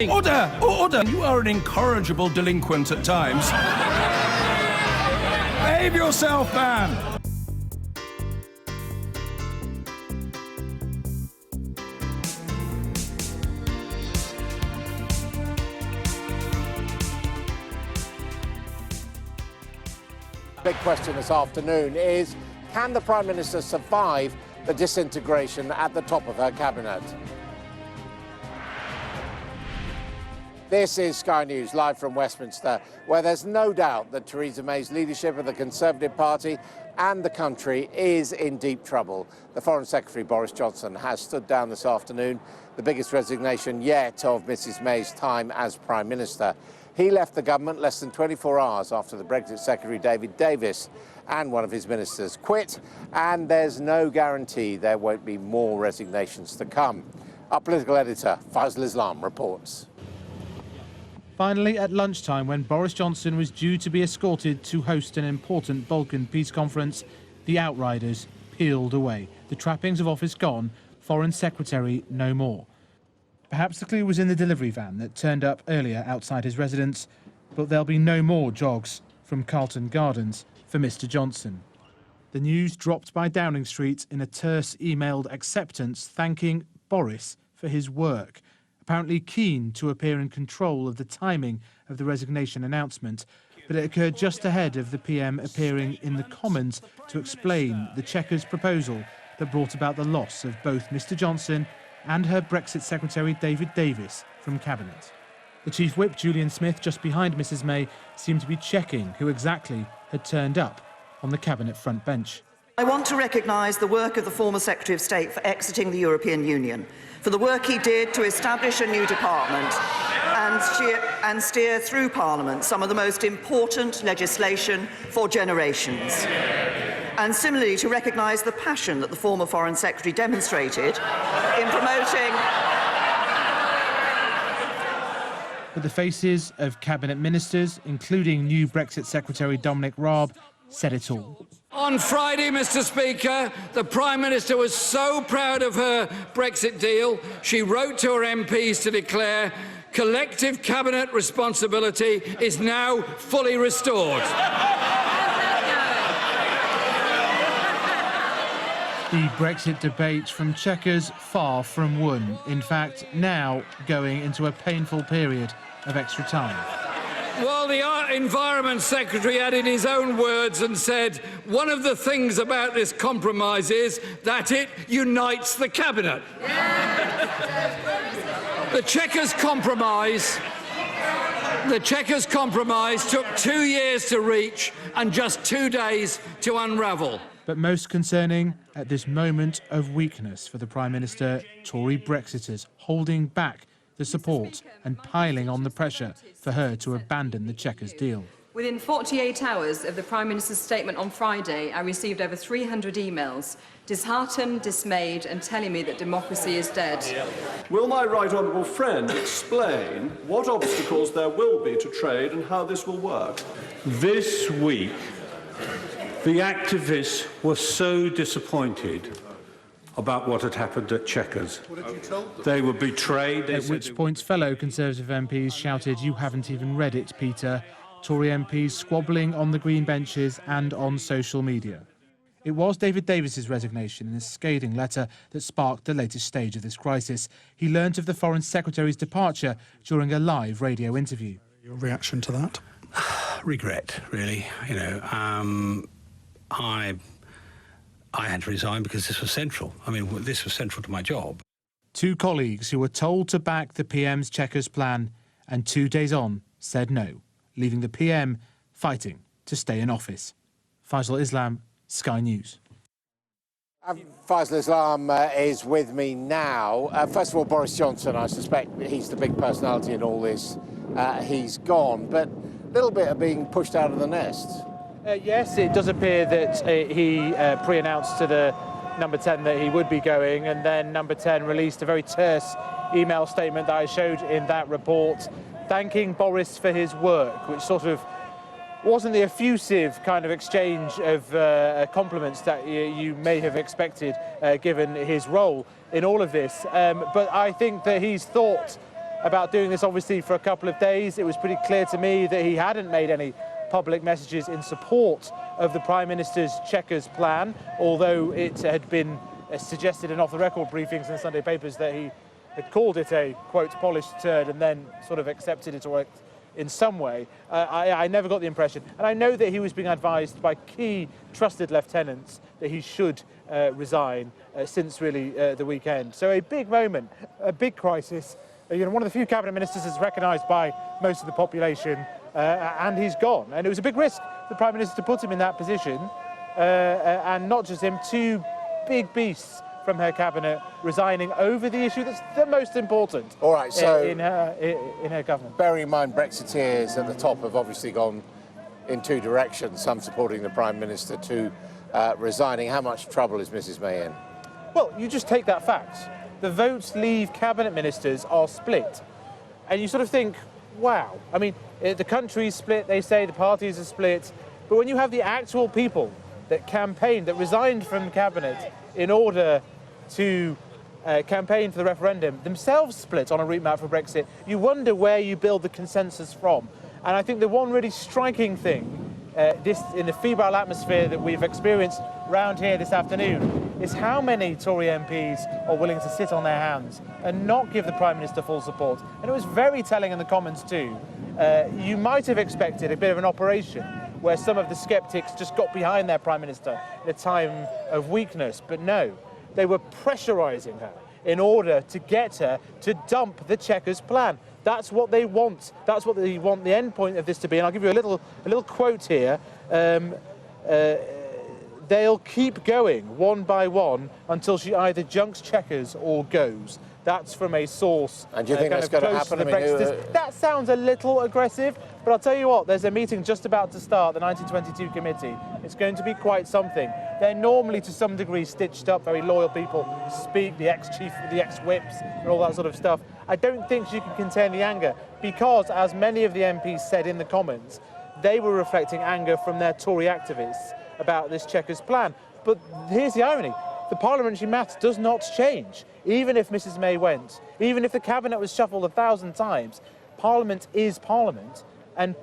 Order! Order! You are an incorrigible delinquent at times. Behave yourself, man! Big question this afternoon is, can the Prime Minister survive the disintegration at the top of her cabinet? This is Sky News, live from Westminster, where there's no doubt that Theresa May's leadership of the Conservative Party and the country is in deep trouble. The Foreign Secretary, Boris Johnson, has stood down this afternoon, the biggest resignation yet of Mrs May's time as Prime Minister. He left the government less than 24 hours after the Brexit Secretary, David Davis, and one of his ministers quit, and there's no guarantee there won't be more resignations to come. Our political editor, Faisal Islam, reports. Finally, at lunchtime, when Boris Johnson was due to be escorted to host an important Balkan peace conference, the outriders peeled away. The trappings of office gone, Foreign Secretary no more. Perhaps the clue was in the delivery van that turned up earlier outside his residence, but there'll be no more jogs from Carlton Gardens for Mr Johnson. The news dropped by Downing Street in a terse emailed acceptance thanking Boris for his work, apparently keen to appear in control of the timing of the resignation announcement, but it occurred just ahead of the PM appearing in the Commons to explain the Chequers proposal that brought about the loss of both Mr Johnson and her Brexit Secretary David Davis from Cabinet. The Chief Whip, Julian Smith, just behind Mrs May, seemed to be checking who exactly had turned up on the Cabinet front bench. I want to recognise the work of the former Secretary of State for exiting the European Union, for the work he did to establish a new department and steer through Parliament some of the most important legislation for generations. And similarly to recognise the passion that the former Foreign Secretary demonstrated in promoting... But the faces of Cabinet ministers, including new Brexit Secretary Dominic Raab, said it all. On Friday, Mr Speaker, the Prime Minister was so proud of her Brexit deal, she wrote to her MPs to declare collective cabinet responsibility is now fully restored. The Brexit debate from Chequers far from won. In fact, now going into a painful period of extra time. Well, the Environment Secretary added his own words and said, one of the things about this compromise is that it unites the Cabinet. The Chequers compromise took 2 years to reach and just 2 days to unravel. But most concerning, at this moment of weakness for the Prime Minister, Tory Brexiters holding back the support and piling on the pressure for her to abandon the Chequers deal. Within 48 hours of the Prime Minister's statement on Friday, I received over 300 emails, disheartened, dismayed and telling me that democracy is dead. Will my right honourable friend explain what obstacles there will be to trade and how this will work? This week, the activists were so disappointed about what had happened at Chequers. They were betrayed. At which point fellow Conservative MPs shouted, "You haven't even read it, Peter." Tory MPs squabbling on the Green benches and on social media. It was David Davis's resignation in a scathing letter that sparked the latest stage of this crisis. He learnt of the Foreign Secretary's departure during a live radio interview. Your reaction to that? Regret, really. You know, I had to resign because this was central. I mean, this was central to my job. Two colleagues who were told to back the PM's Chequers plan and 2 days on said no, leaving the PM fighting to stay in office. Faisal Islam, Sky News. Faisal Islam is with me now. First of all, Boris Johnson, I suspect he's the big personality in all this. He's gone, but a little bit of being pushed out of the nest. Yes, it does appear that he pre-announced to the number 10 that he would be going, and then number 10 released a very terse email statement that I showed in that report, thanking Boris for his work, which sort of wasn't the effusive kind of exchange of compliments that you may have expected given his role in all of this. But I think that he's thought about doing this, obviously, for a couple of days. It was pretty clear to me that he hadn't made any public messages in support of the Prime Minister's Chequers plan, although it had been suggested in off-the-record briefings in the Sunday papers that he had called it a, quote, polished turd and then sort of accepted it or in some way. I never got the impression. And I know that he was being advised by key trusted lieutenants that he should resign since really the weekend. So a big moment, a big crisis. You know, one of the few cabinet ministers is recognised by most of the population, and he's gone. And it was a big risk for the Prime Minister to put him in that position, and not just him, two big beasts from her cabinet resigning over the issue that's the most important. All right, so in her government. Bearing in mind Brexiteers at the top have obviously gone in two directions, some supporting the Prime Minister to resigning. How much trouble is Mrs May in? Well, you just take that fact. The votes leave cabinet ministers are split. And you sort of think, wow. I mean, the country's split, they say, the parties are split. But when you have the actual people that campaigned, that resigned from cabinet in order to campaign for the referendum, themselves split on a route map for Brexit, you wonder where you build the consensus from. And I think the one really striking thing in the febrile atmosphere that we've experienced round here this afternoon is how many Tory MPs are willing to sit on their hands and not give the Prime Minister full support. And it was very telling in the Commons too. You might have expected a bit of an operation where some of the sceptics just got behind their Prime Minister in a time of weakness, but no. They were pressurising her in order to get her to dump the Chequers plan. That's what they want. That's what they want the end point of this to be. And I'll give you a little quote here. They'll keep going one by one until she either junks Chequers or goes. That's from a source. And do you think that's going to happen? That sounds a little aggressive, but I'll tell you what, there's a meeting just about to start, the 1922 committee. It's going to be quite something. They're normally, to some degree, stitched up, very loyal people, speak, the ex-chief, the ex-whips, and all that sort of stuff. I don't think she can contain the anger, because, as many of the MPs said in the Commons, they were reflecting anger from their Tory activists about this Chequers plan. But here's the irony. The parliamentary maths does not change. Even if Mrs May went, even if the cabinet was shuffled 1,000 times, Parliament is Parliament, and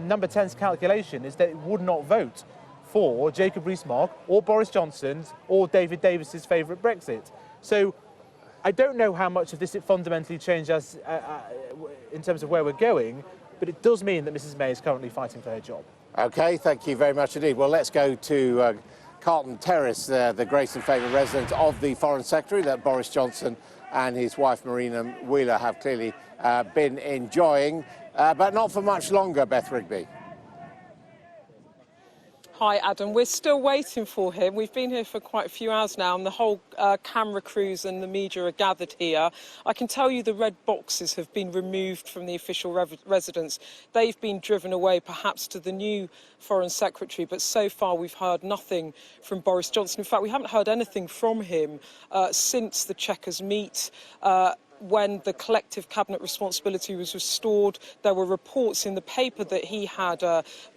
Number 10's calculation is that it would not vote for Jacob Rees-Mogg or Boris Johnson's or David Davis's favourite Brexit. So I don't know how much of this it fundamentally changes in terms of where we're going, but it does mean that Mrs May is currently fighting for her job. OK, thank you very much indeed. Well, let's go to Carlton Terrace, the grace and favour residence of the Foreign Secretary that Boris Johnson and his wife Marina Wheeler have clearly been enjoying, but not for much longer, Beth Rigby. Hi, Adam. We're still waiting for him. We've been here for quite a few hours now, and the whole camera crews and the media are gathered here. I can tell you the red boxes have been removed from the official residence. They've been driven away, perhaps to the new Foreign Secretary, but so far we've heard nothing from Boris Johnson. In fact, we haven't heard anything from him since the Chequers meet. When the collective cabinet responsibility was restored, there were reports in the paper that he had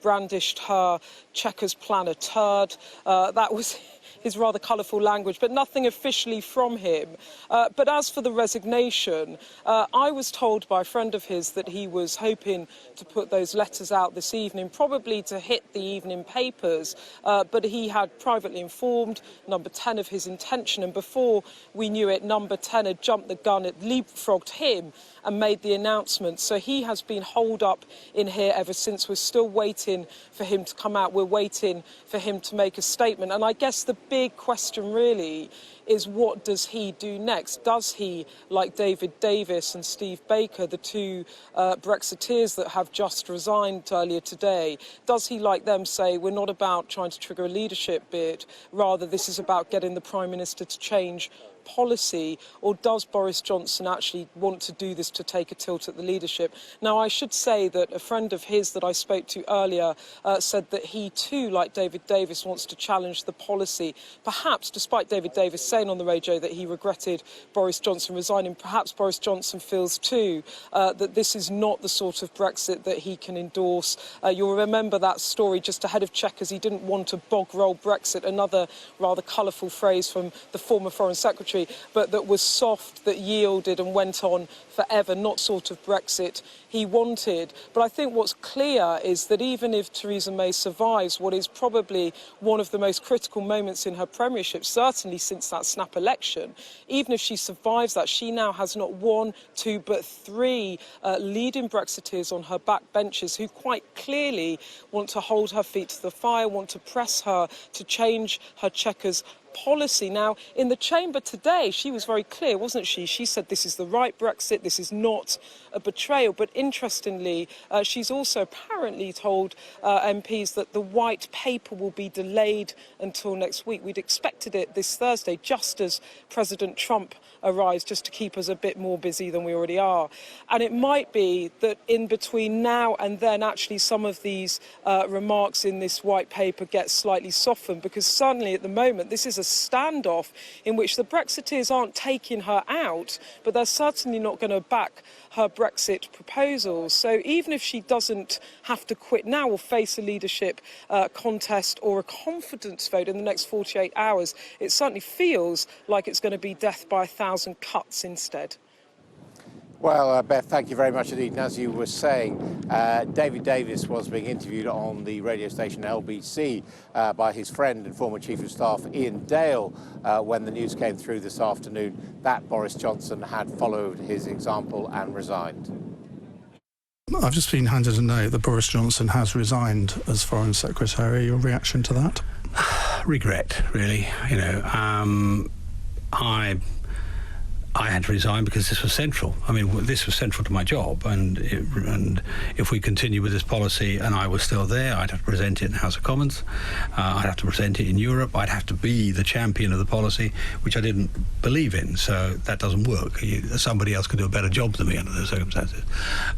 brandished her Chequers plan a turd. That was his rather colourful language, but nothing officially from him. But as for the resignation, I was told by a friend of his that he was hoping to put those letters out this evening, probably to hit the evening papers, but he had privately informed Number 10 of his intention, and before we knew it, Number 10 had jumped the gun, it leapfrogged him and made the announcement. So he has been holed up in here ever since. We're still waiting for him to come out. We're waiting for him to make a statement. And I guess the big question really is, what does he do next? Does he, like David Davis and Steve Baker, the two Brexiteers that have just resigned earlier today, does he, like them, say, we're not about trying to trigger a leadership bid, rather this is about getting the Prime Minister to change policy, or does Boris Johnson actually want to do this to take a tilt at the leadership? Now, I should say that a friend of his that I spoke to earlier said that he too, like David Davis, wants to challenge the policy. Perhaps, despite David Davis saying on the radio that he regretted Boris Johnson resigning, perhaps Boris Johnson feels too that this is not the sort of Brexit that he can endorse. You'll remember that story just ahead of Chequers. He didn't want a bog roll Brexit, another rather colourful phrase from the former Foreign Secretary. Secretary, but that was soft, that yielded and went on forever, not sort of Brexit he wanted. But I think what's clear is that even if Theresa May survives what is probably one of the most critical moments in her premiership, certainly since that snap election, even if she survives that, she now has not one, two, but three leading Brexiteers on her backbenches who quite clearly want to hold her feet to the fire, want to press her to change her Chequers policy. Now, in the chamber today, she was very clear, wasn't she? She said this is the right Brexit, this is not a betrayal. But interestingly, she's also apparently told MPs that the white paper will be delayed until next week. We'd expected it this Thursday, just as President Trump arrives, just to keep us a bit more busy than we already are. And it might be that in between now and then, actually, some of these remarks in this white paper get slightly softened, because suddenly at the moment, this is a standoff in which the Brexiteers aren't taking her out, but they're certainly not going to back her Brexit proposals. So even if she doesn't have to quit now or face a leadership contest or a confidence vote in the next 48 hours, it certainly feels like it's going to be death by 1,000 cuts instead. Well, Beth, thank you very much indeed. And as you were saying, David Davis was being interviewed on the radio station LBC by his friend and former Chief of Staff Ian Dale when the news came through this afternoon that Boris Johnson had followed his example and resigned. I've just been handed a note that Boris Johnson has resigned as Foreign Secretary. Your reaction to that? Regret, really. You know, I had to resign because this was central. I mean, this was central to my job, and if we continue with this policy and I was still there, I'd have to present it in the House of Commons, I'd have to present it in Europe, I'd have to be the champion of the policy, which I didn't believe in, so that doesn't work. Somebody else can do a better job than me under those circumstances.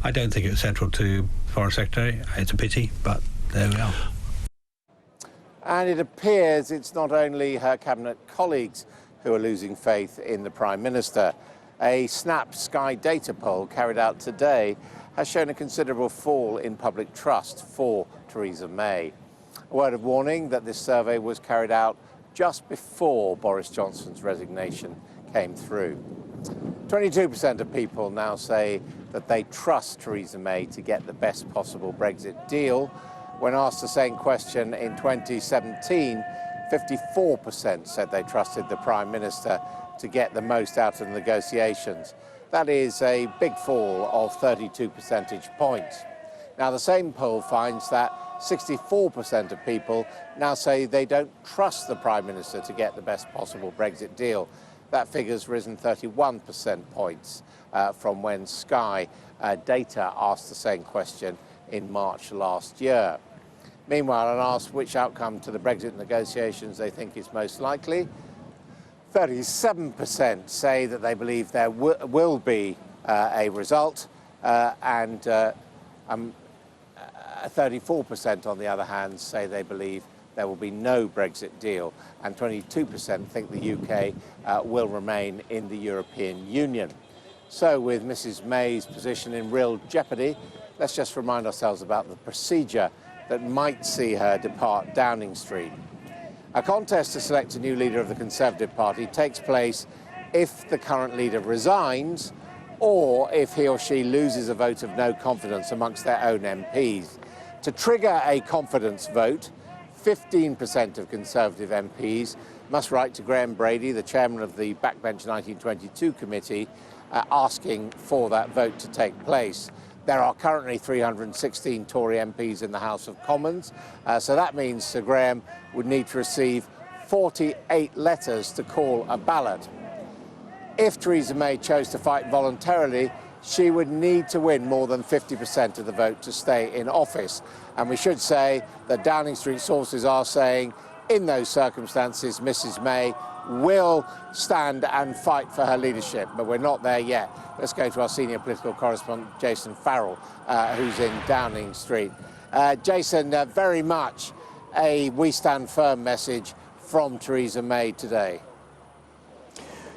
I don't think it was central to Foreign Secretary. It's a pity, but there we are. And it appears it's not only her cabinet colleagues who are losing faith in the Prime Minister. A Snap Sky data poll carried out today has shown a considerable fall in public trust for Theresa May. A word of warning that this survey was carried out just before Boris Johnson's resignation came through. 22% of people now say that they trust Theresa May to get the best possible Brexit deal. When asked the same question in 2017, 54% said they trusted the Prime Minister to get the most out of the negotiations. That is a big fall of 32 percentage points. Now, the same poll finds that 64% of people now say they don't trust the Prime Minister to get the best possible Brexit deal. That figure's risen 31 percentage points from when Sky Data asked the same question in March last year. Meanwhile, when asked which outcome to the Brexit negotiations they think is most likely, 37% say that they believe there will be a result, and 34% on the other hand say they believe there will be no Brexit deal, and 22% think the UK will remain in the European Union. So with Mrs May's position in real jeopardy, let's just remind ourselves about the procedure that might see her depart Downing Street. A contest to select a new leader of the Conservative Party takes place if the current leader resigns or if he or she loses a vote of no confidence amongst their own MPs. To trigger a confidence vote, 15% of Conservative MPs must write to Graham Brady, the chairman of the Backbench 1922 committee, asking for that vote to take place. There are currently 316 Tory MPs in the House of Commons, so that means Sir Graham would need to receive 48 letters to call a ballot. If Theresa May chose to fight voluntarily, she would need to win more than 50% of the vote to stay in office. And we should say that Downing Street sources are saying in those circumstances, Mrs May will stand and fight for her leadership, but we're not there yet. Let's go to our senior political correspondent, Jason Farrell, who's in Downing Street. Jason, very much a We Stand Firm message from Theresa May today.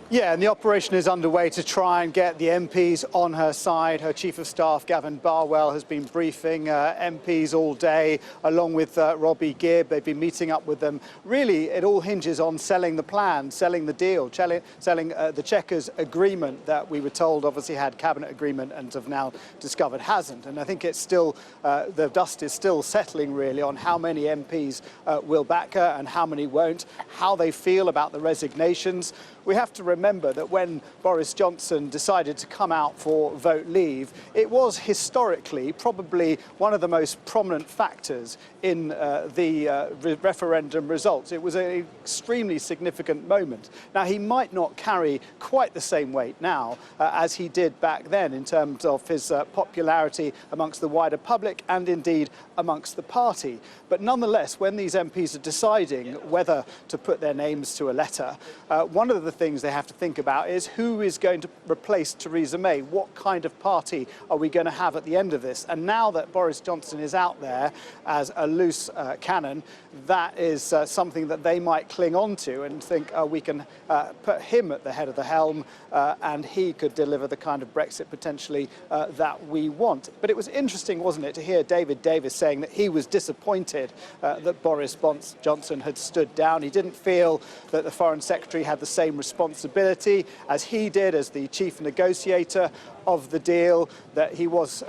Yeah, and the operation is underway to try and get the MPs on her side. Her Chief of Staff, Gavin Barwell, has been briefing MPs all day, along with Robbie Gibb. They've been meeting up with them. Really, it all hinges on selling the plan, selling the deal, selling the Chequers agreement that we were told obviously had cabinet agreement and have now discovered hasn't. And I think it's still, the dust is still settling really on how many MPs will back her and how many won't, how they feel about the resignations. We have to remember that when Boris Johnson decided to come out for vote leave, it was historically probably one of the most prominent factors in the referendum results. It was an extremely significant moment. Now, he might not carry quite the same weight now as he did back then in terms of his popularity amongst the wider public and indeed amongst the party. But nonetheless, when these MPs are deciding whether to put their names to a letter, one of the things they have to think about is who is going to replace Theresa May? What kind of party are we going to have at the end of this? And now that Boris Johnson is out there as a loose cannon, that is something that they might cling on to and think we can put him at the head of the helm and he could deliver the kind of Brexit potentially that we want. But it was interesting, wasn't it, to hear David Davis saying that he was disappointed that Boris Johnson had stood down. He didn't feel that the Foreign Secretary had the same responsibility as he did as the chief negotiator of the deal, that he was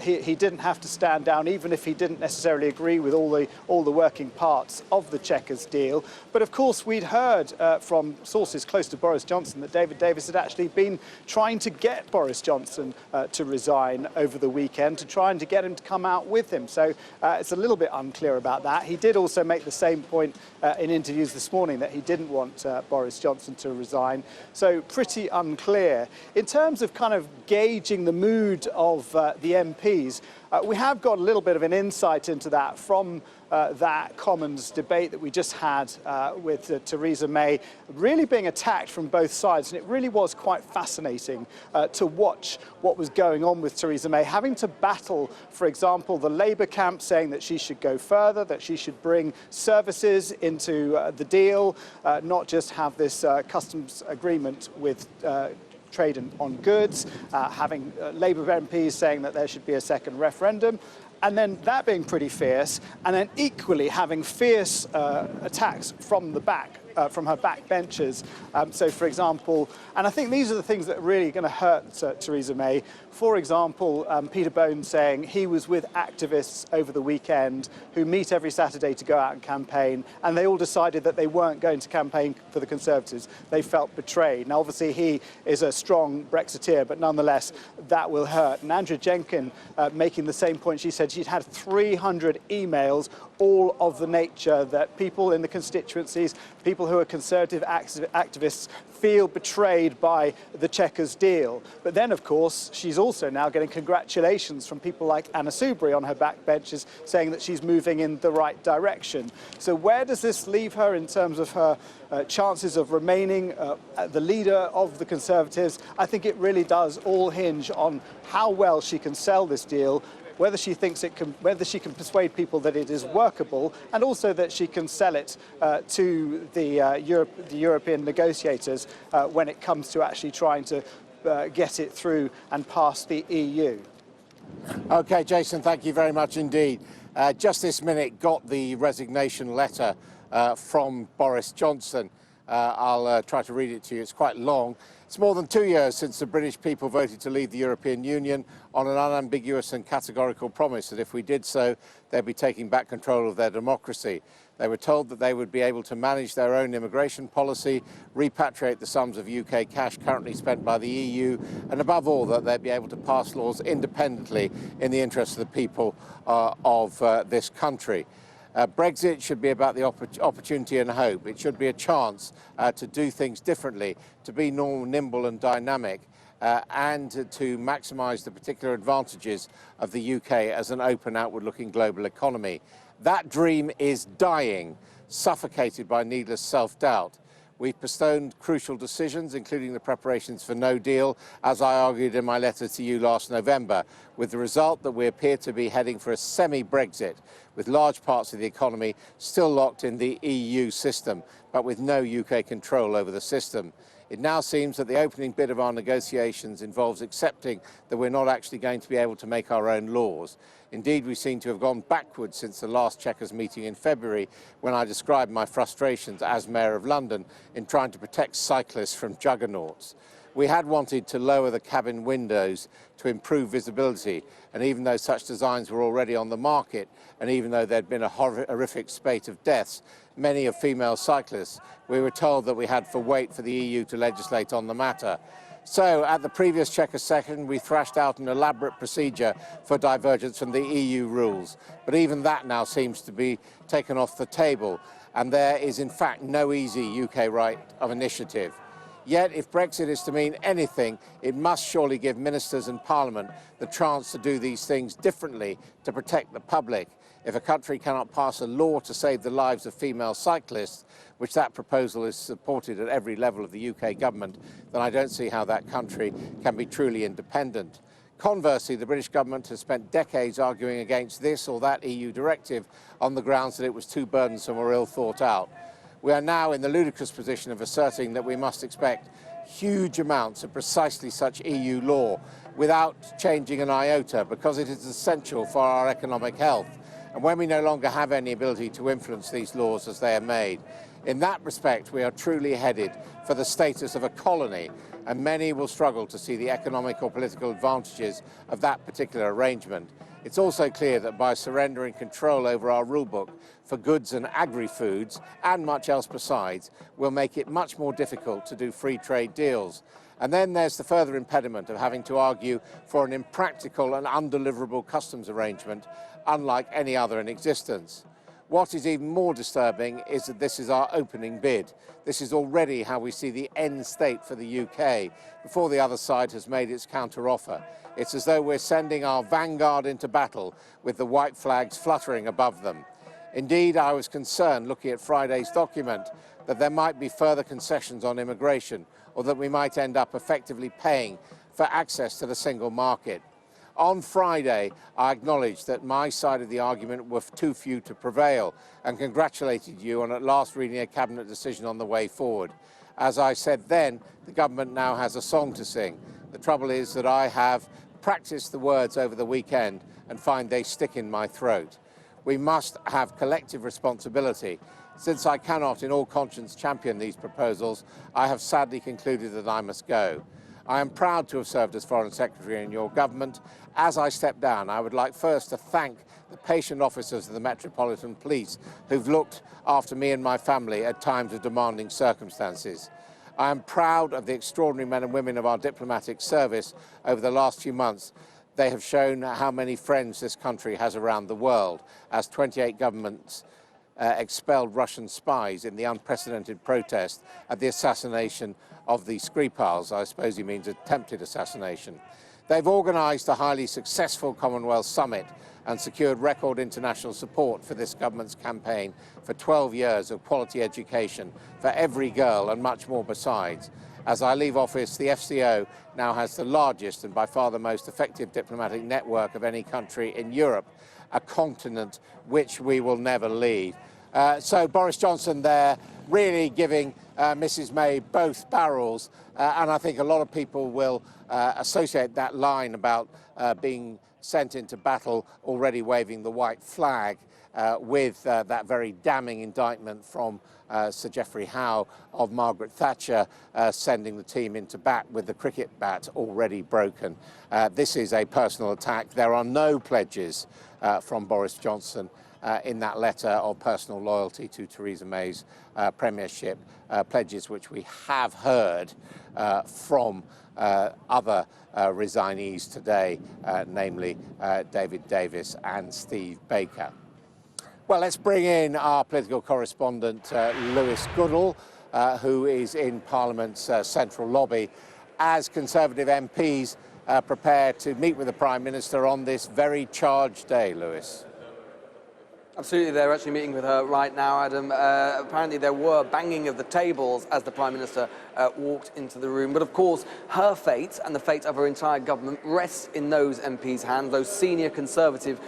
he didn't have to stand down even if he didn't necessarily agree with all the working parts of the Chequers deal. But of course we'd heard from sources close to Boris Johnson that David Davis had actually been trying to get Boris Johnson to resign over the weekend, to try and to get him to come out with him. So it's a little bit unclear about that. He did also make the same point in interviews this morning that he didn't want Boris Johnson to resign. So pretty unclear. In terms of kind of gauging the mood of the MPs, we have got a little bit of an insight into that from that Commons debate that we just had with Theresa May really being attacked from both sides. And it really was quite fascinating to watch what was going on with Theresa May, having to battle, for example, the Labour camp saying that she should go further, that she should bring services into the deal, not just have this customs agreement with trade on goods, having Labour MPs saying that there should be a second referendum, and then that being pretty fierce, and then equally having fierce attacks from the back, from her backbenchers. So, for example, and I think these are the things that are really going to hurt Theresa May. For example, Peter Bone saying he was with activists over the weekend who meet every Saturday to go out and campaign, and they all decided that they weren't going to campaign for the Conservatives. They felt betrayed. Now, obviously, he is a strong Brexiteer, but nonetheless, that will hurt. And Andrea Jenkin making the same point. She said she'd had 300 emails, all of the nature that people in the constituencies, people who are Conservative activists, feel betrayed by the Chequers deal. But then, of course, she's also now getting congratulations from people like Anna Soubry on her backbenches saying that she's moving in the right direction. So where does this leave her in terms of her chances of remaining the leader of the Conservatives? I think it really does all hinge on how well she can sell this deal, whether she thinks it can, whether she can persuade people that it is workable, and also that she can sell it to the European negotiators when it comes to actually trying to get it through and pass the EU. OK, Jason, thank you very much indeed. Just this minute got the resignation letter from Boris Johnson. I'll try to read it to you. It's quite long. It's more than 2 years since the British people voted to leave the European Union on an unambiguous and categorical promise that if we did so, they'd be taking back control of their democracy. They were told that they would be able to manage their own immigration policy, repatriate the sums of UK cash currently spent by the EU, and above all, that they'd be able to pass laws independently in the interest of the people of this country. Brexit should be about the opportunity and hope. It should be a chance to do things differently, to be more nimble and dynamic, and to maximise the particular advantages of the UK as an open, outward-looking global economy. That dream is dying, suffocated by needless self-doubt. We've postponed crucial decisions, including the preparations for no deal, as I argued in my letter to you last November, with the result that we appear to be heading for a semi-Brexit, with large parts of the economy still locked in the EU system, but with no UK control over the system. It now seems that the opening bit of our negotiations involves accepting that we're not actually going to be able to make our own laws. Indeed, we seem to have gone backwards since the last Chequers meeting in February, when I described my frustrations as Mayor of London in trying to protect cyclists from juggernauts. We had wanted to lower the cabin windows to improve visibility, and even though such designs were already on the market, and even though there'd been a horrific spate of deaths, many of female cyclists, we were told that we had to wait for the EU to legislate on the matter. So, at the previous Chequers session, we thrashed out an elaborate procedure for divergence from the EU rules. But even that now seems to be taken off the table, and there is in fact no easy UK right of initiative. Yet, if Brexit is to mean anything, it must surely give ministers and Parliament the chance to do these things differently to protect the public. If a country cannot pass a law to save the lives of female cyclists, which that proposal is supported at every level of the UK government, then I don't see how that country can be truly independent. Conversely, the British government has spent decades arguing against this or that EU directive on the grounds that it was too burdensome or ill thought out. We are now in the ludicrous position of asserting that we must expect huge amounts of precisely such EU law without changing an iota, because it is essential for our economic health, and when we no longer have any ability to influence these laws as they are made. In that respect, we are truly headed for the status of a colony, and many will struggle to see the economic or political advantages of that particular arrangement. It's also clear that by surrendering control over our rulebook for goods and agri-foods, and much else besides, we'll make it much more difficult to do free trade deals. And then there's the further impediment of having to argue for an impractical and undeliverable customs arrangement, unlike any other in existence. What is even more disturbing is that this is our opening bid. This is already how we see the end state for the UK, before the other side has made its counter-offer. It's as though we're sending our vanguard into battle with the white flags fluttering above them. Indeed, I was concerned, looking at Friday's document, that there might be further concessions on immigration, or that we might end up effectively paying for access to the single market. On Friday, I acknowledged that my side of the argument were too few to prevail, and congratulated you on at last reading a cabinet decision on the way forward. As I said then, the government now has a song to sing. The trouble is that I have practiced the words over the weekend and find they stick in my throat. We must have collective responsibility. Since I cannot in all conscience champion these proposals, I have sadly concluded that I must go. I am proud to have served as Foreign Secretary in your government. As I step down, I would like first to thank the patient officers of the Metropolitan Police who've looked after me and my family at times of demanding circumstances. I am proud of the extraordinary men and women of our diplomatic service over the last few months. They have shown how many friends this country has around the world, as 28 governments expelled Russian spies in the unprecedented protest at the assassination of the Skripals. I suppose he means attempted assassination. They've organised a highly successful Commonwealth summit and secured record international support for this government's campaign for 12 years of quality education for every girl and much more besides. As I leave office, the FCO now has the largest and by far the most effective diplomatic network of any country in Europe, a continent which we will never leave. So Boris Johnson there really giving Mrs May both barrels, and I think a lot of people will associate that line about being sent into battle already waving the white flag with that very damning indictment from Sir Geoffrey Howe of Margaret Thatcher sending the team into bat with the cricket bat already broken. This is a personal attack. There are no pledges from Boris Johnson in that letter of personal loyalty to Theresa May's premiership, pledges which we have heard from other resignees today, namely David Davis and Steve Baker. Well, let's bring in our political correspondent, Lewis Goodall, who is in Parliament's central lobby, as Conservative MPs prepare to meet with the Prime Minister on this very charged day, Lewis. Absolutely, they're actually meeting with her right now, Adam. Apparently there were banging of the tables as the Prime Minister walked into the room. But of course, her fate and the fate of her entire government rests in those MPs' hands, those senior Conservative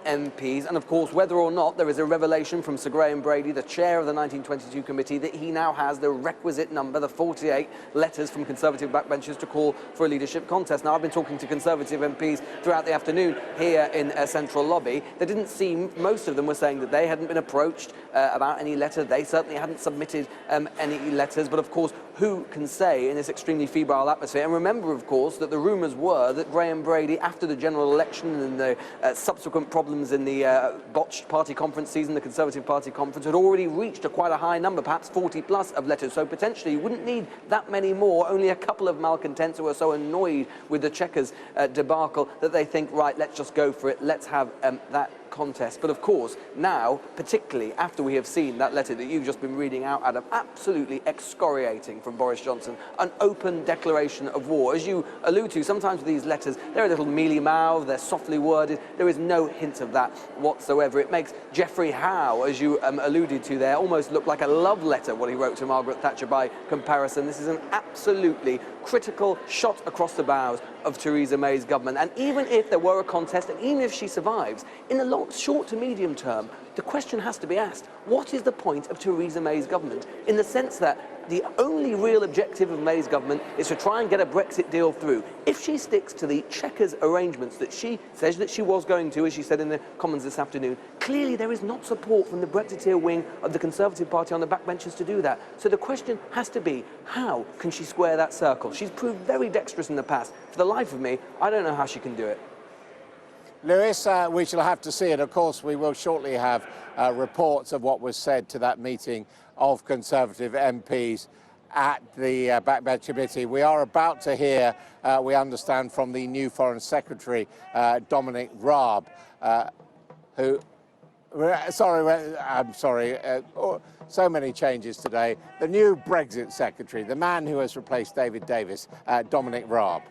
MPs. And of course, whether or not there is a revelation from Sir Graham Brady, the chair of the 1922 committee, that he now has the requisite number, the 48 letters from Conservative backbenchers to call for a leadership contest. Now, I've been talking to Conservative MPs throughout the afternoon here in Central Lobby. They didn't seem, most of them were saying that they hadn't been approached about any letter. They certainly hadn't submitted any letters. But of course, who can say in this extremely febrile atmosphere? And remember, of course, that the rumours were that Graham Brady, after the general election and the subsequent problems in the botched party conference season, the Conservative Party conference, had already reached quite a high number, perhaps 40 plus of letters. So potentially you wouldn't need that many more, only a couple of malcontents who are so annoyed with the Chequers debacle that they think, right, let's just go for it, let's have that contest. But of course, now, particularly after we have seen that letter that you've just been reading out, Adam, absolutely excoriating from Boris Johnson, an open declaration of war. As you allude to, sometimes with these letters, they're a little mealy-mouthed, they're softly worded, there is no hint of that whatsoever. It makes Geoffrey Howe, as you alluded to there, almost look like a love letter, what he wrote to Margaret Thatcher by comparison. This is an absolutely critical shot across the bows of Theresa May's government. And even if there were a contest, and even if she survives, in the short to medium term, the question has to be asked, what is the point of Theresa May's government? In the sense that the only real objective of May's government is to try and get a Brexit deal through. If she sticks to the Chequers arrangements that she says that she was going to, as she said in the Commons this afternoon, clearly there is not support from the Brexiteer wing of the Conservative Party on the backbenches to do that. So the question has to be, how can she square that circle? She's proved very dexterous in the past. For the life of me, I don't know how she can do it. Lewis, we shall have to see it. Of course, we will shortly have reports of what was said to that meeting of Conservative MPs at the Backbench Committee. We are about to hear, we understand, from the new Foreign Secretary, Dominic Raab, who... I'm sorry, so many changes today. The new Brexit Secretary, the man who has replaced David Davis, Dominic Raab.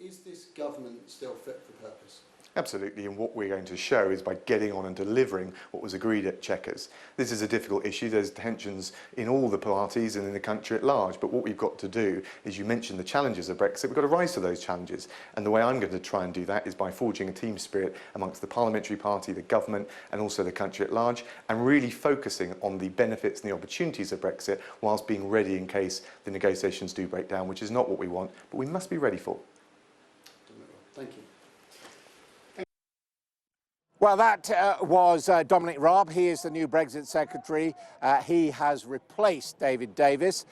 Is this government still fit for purpose? Absolutely, and what we're going to show is by getting on and delivering what was agreed at Chequers. This is a difficult issue. There's tensions in all the parties and in the country at large, but what we've got to do is, you mentioned the challenges of Brexit, we've got to rise to those challenges, and the way I'm going to try and do that is by forging a team spirit amongst the parliamentary party, the government, and also the country at large, and really focusing on the benefits and the opportunities of Brexit whilst being ready in case the negotiations do break down, which is not what we want, but we must be ready for. Thank you. Well, that was Dominic Raab. He is the new Brexit Secretary. He has replaced David Davis.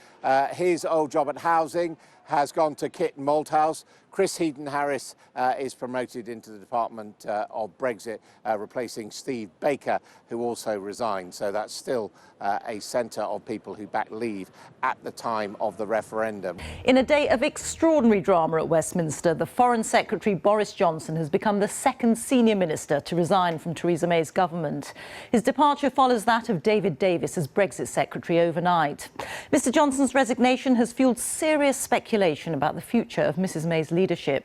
His old job at Housing has gone to Kit Malthouse. Chris Heaton-Harris is promoted into the Department of Brexit, replacing Steve Baker, who also resigned. So that's still a centre of people who backed Leave at the time of the referendum. In a day of extraordinary drama at Westminster, the Foreign Secretary Boris Johnson has become the second senior minister to resign from Theresa May's government. His departure follows that of David Davis as Brexit Secretary overnight. Mr Johnson's resignation has fuelled serious speculation about the future of Mrs May's leadership.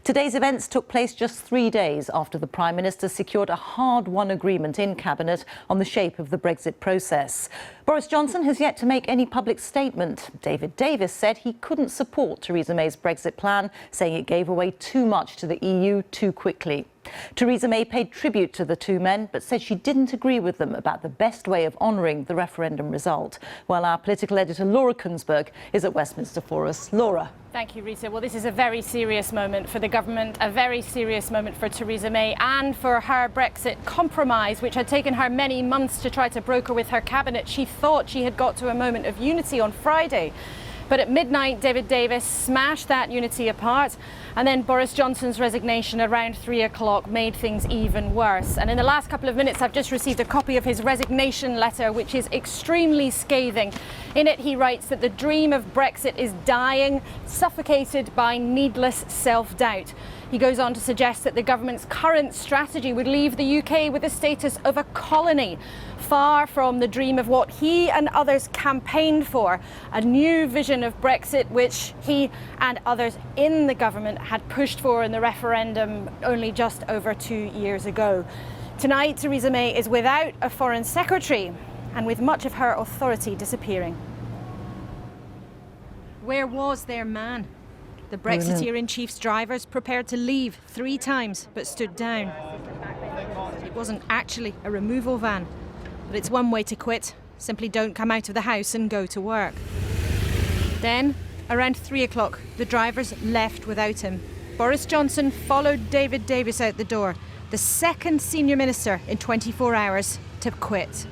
Today's events took place just 3 days after the Prime Minister secured a hard-won agreement in Cabinet on the shape of the Brexit process. Boris Johnson has yet to make any public statement. David Davis said he couldn't support Theresa May's Brexit plan, saying it gave away too much to the EU too quickly. Theresa May paid tribute to the two men, but said she didn't agree with them about the best way of honouring the referendum result. While our political editor Laura Kunsberg is at Westminster for us. Laura. Thank you, Rita. Well, this is a very serious moment for the government, a very serious moment for Theresa May and for her Brexit compromise, which had taken her many months to try to broker with her cabinet. She thought she had got to a moment of unity on Friday. But at midnight, David Davis smashed that unity apart, and then Boris Johnson's resignation around 3 o'clock made things even worse. And in the last couple of minutes, I've just received a copy of his resignation letter, which is extremely scathing. In it, he writes that the dream of Brexit is dying, suffocated by needless self-doubt. He goes on to suggest that the government's current strategy would leave the UK with the status of a colony, far from the dream of what he and others campaigned for, a new vision of Brexit which he and others in the government had pushed for in the referendum only just over 2 years ago. Tonight, Theresa May is without a Foreign Secretary and with much of her authority disappearing. Where was their man? The Brexiteer-in-chief's drivers prepared to leave 3 times but stood down. It wasn't actually a removal van, but it's one way to quit. Simply don't come out of the house and go to work. Then, around 3 o'clock, the drivers left without him. Boris Johnson followed David Davis out the door, the second senior minister in 24 hours to quit.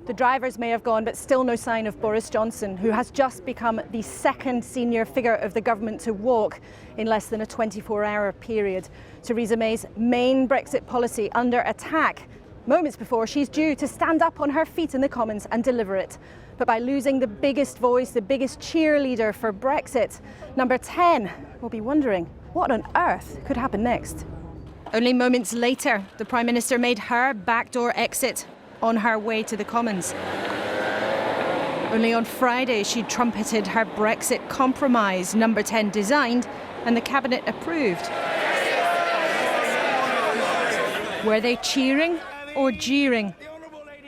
The drivers may have gone, but still no sign of Boris Johnson, who has just become the second senior figure of the government to walk in less than a 24-hour period. Theresa May's main Brexit policy under attack, moments before she's due to stand up on her feet in the Commons and deliver it. But by losing the biggest voice, the biggest cheerleader for Brexit, number 10 will be wondering what on earth could happen next. Only moments later, the Prime Minister made her backdoor exit on her way to the Commons. Only on Friday she trumpeted her Brexit compromise, number 10 designed and the Cabinet approved. Were they cheering or jeering?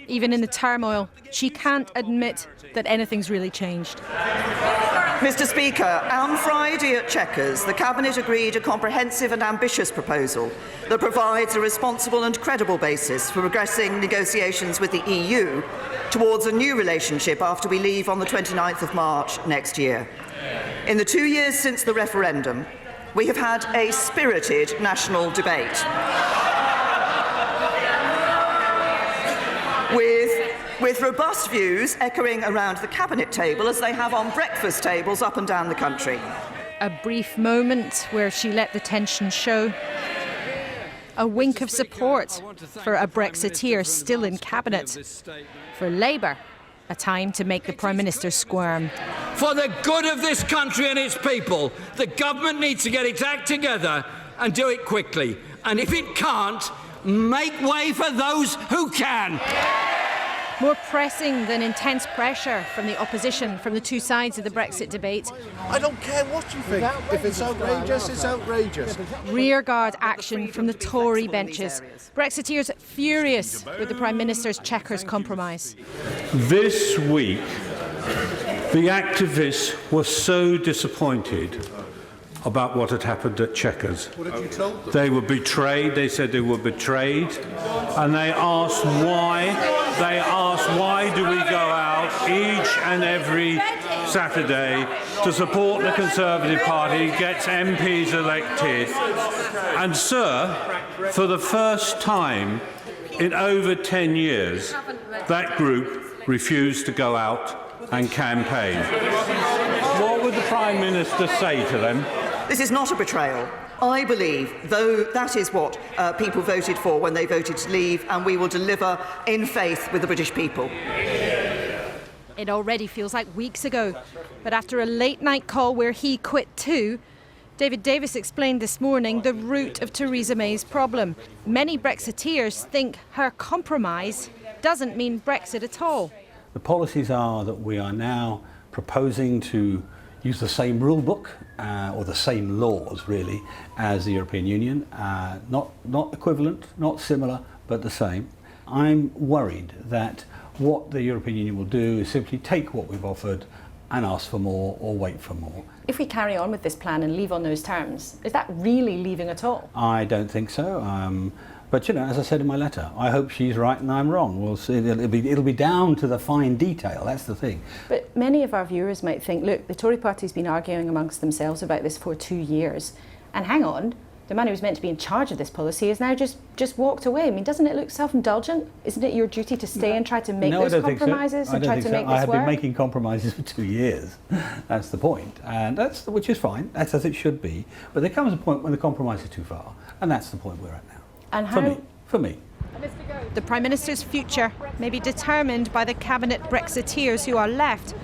Even in the turmoil, she can't admit that anything's really changed. Mr. Speaker, on Friday at Chequers, the Cabinet agreed a comprehensive and ambitious proposal that provides a responsible and credible basis for progressing negotiations with the EU towards a new relationship after we leave on the 29th of March next year. In the 2 years since the referendum, we have had a spirited national debate with robust views echoing around the Cabinet table as they have on breakfast tables up and down the country. A brief moment where she let the tension show. A wink of support for a Brexiteer still in Cabinet. For Labour, a time to make the Prime Minister squirm. For the good of this country and its people, the government needs to get its act together and do it quickly. And if it can't, make way for those who can. More pressing than intense pressure from the opposition, from the two sides of the Brexit debate. I don't care what you think. If it's outrageous, it's outrageous. Rearguard action from the Tory benches. Brexiteers furious with the Prime Minister's Chequers compromise. This week, the activists were so disappointed about what had happened at Chequers. What did you tell them? They were betrayed. They said they were betrayed, and they asked why. They asked why do we go out each and every Saturday to support the Conservative Party, gets MPs elected, and sir, for the first time in over 10 years, that group refused to go out and campaign. What would the Prime Minister say to them? This is not a betrayal. I believe, though, that is what people voted for when they voted to leave, and we will deliver in faith with the British people. It already feels like weeks ago, but after a late-night call where he quit too, David Davis explained this morning the root of Theresa May's problem. Many Brexiteers think her compromise doesn't mean Brexit at all. The policies are that we are now proposing to use the same rule book or the same laws really as the European Union, not equivalent, not similar, but the same. I'm worried that what the European Union will do is simply take what we've offered and ask for more or wait for more. If we carry on with this plan and leave on those terms, is that really leaving at all? I don't think so. But, you know, as I said in my letter, I hope she's right and I'm wrong. We'll see. It'll be down to the fine detail. That's the thing. But many of our viewers might think, look, the Tory party's been arguing amongst themselves about this for 2 years. And hang on, the man who was meant to be in charge of this policy has now just walked away. I mean, doesn't it look self-indulgent? Isn't it your duty to stay and try to make those compromises and try to make this work? I have been making compromises for 2 years. That's the point. And which is fine. That's as it should be. But there comes a point when the compromise is too far. And that's the point we're at now. And how? For me. The Prime Minister's future may be determined by the Cabinet Brexiteers who are left.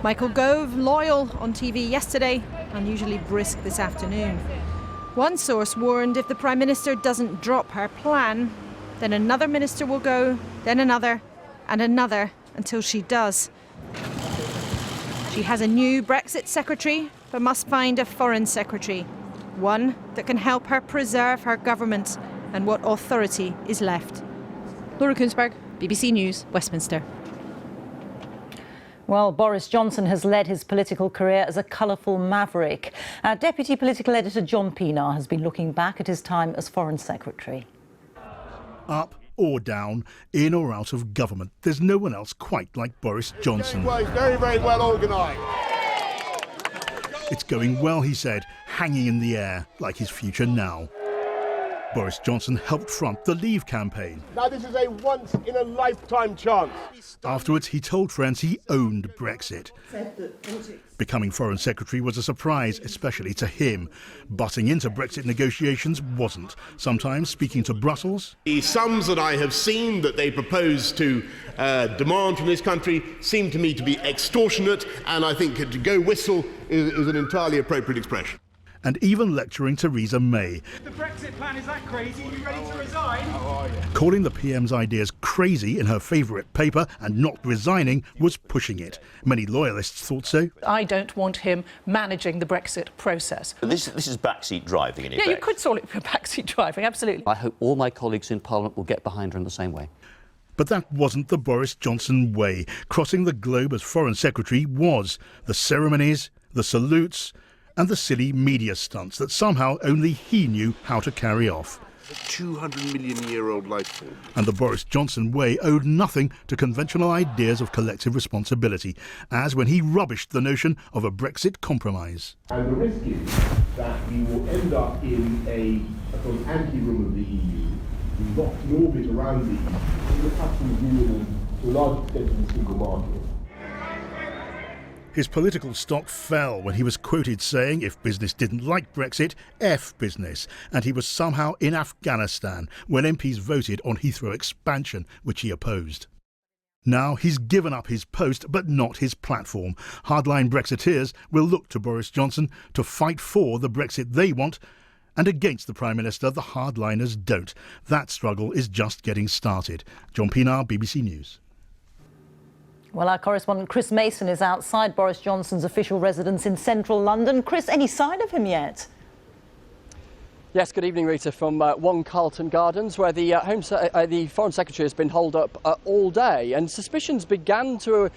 Michael Gove, loyal on TV yesterday, unusually brisk this afternoon. One source warned if the Prime Minister doesn't drop her plan, then another minister will go, then another, and another, until she does. She has a new Brexit secretary, but must find a foreign secretary. One that can help her preserve her government and what authority is left. Laura Koonsberg, BBC News, Westminster. Well, Boris Johnson has led his political career as a colourful maverick. Our Deputy Political Editor John Pienaar has been looking back at his time as Foreign Secretary. Up or down, in or out of government, there's no one else quite like Boris Johnson. Very, very well organised. It's going well, he said, hanging in the air like his future now. Boris Johnson helped front the Leave campaign. Now this is a once-in-a-lifetime chance. Afterwards, he told friends he owned Brexit. Becoming Foreign Secretary was a surprise, especially to him. Butting into Brexit negotiations wasn't. Sometimes speaking to Brussels. The sums that I have seen that they propose to demand from this country seem to me to be extortionate, and I think to go whistle is an entirely appropriate expression. And even lecturing Theresa May. The Brexit plan is that crazy? Are you ready to resign? Calling the PM's ideas crazy in her favourite paper and not resigning was pushing it. Many loyalists thought so. I don't want him managing the Brexit process. This is backseat driving, in effect. Yeah, you could call it backseat driving, absolutely. I hope all my colleagues in Parliament will get behind her in the same way. But that wasn't the Boris Johnson way. Crossing the globe as Foreign Secretary was the ceremonies, the salutes, and the silly media stunts that somehow only he knew how to carry off. A 200-million-year-old life form. And the Boris Johnson way owed nothing to conventional ideas of collective responsibility, as when he rubbished the notion of a Brexit compromise. And the risk is that you will end up in a sort of anti-room of the EU, locked in orbit around the EU, in the customs union to a large extent in the single market. His political stock fell when he was quoted saying if business didn't like Brexit, F business, and he was somehow in Afghanistan when MPs voted on Heathrow expansion, which he opposed. Now he's given up his post, but not his platform. Hardline Brexiteers will look to Boris Johnson to fight for the Brexit they want, and against the Prime Minister the hardliners don't. That struggle is just getting started. John Pienaar, BBC News. Well, our correspondent Chris Mason is outside Boris Johnson's official residence in central London. Chris, any sign of him yet? Yes, good evening, Rita, from 1 Carlton Gardens, where the Foreign Secretary has been holed up all day, and suspicions began to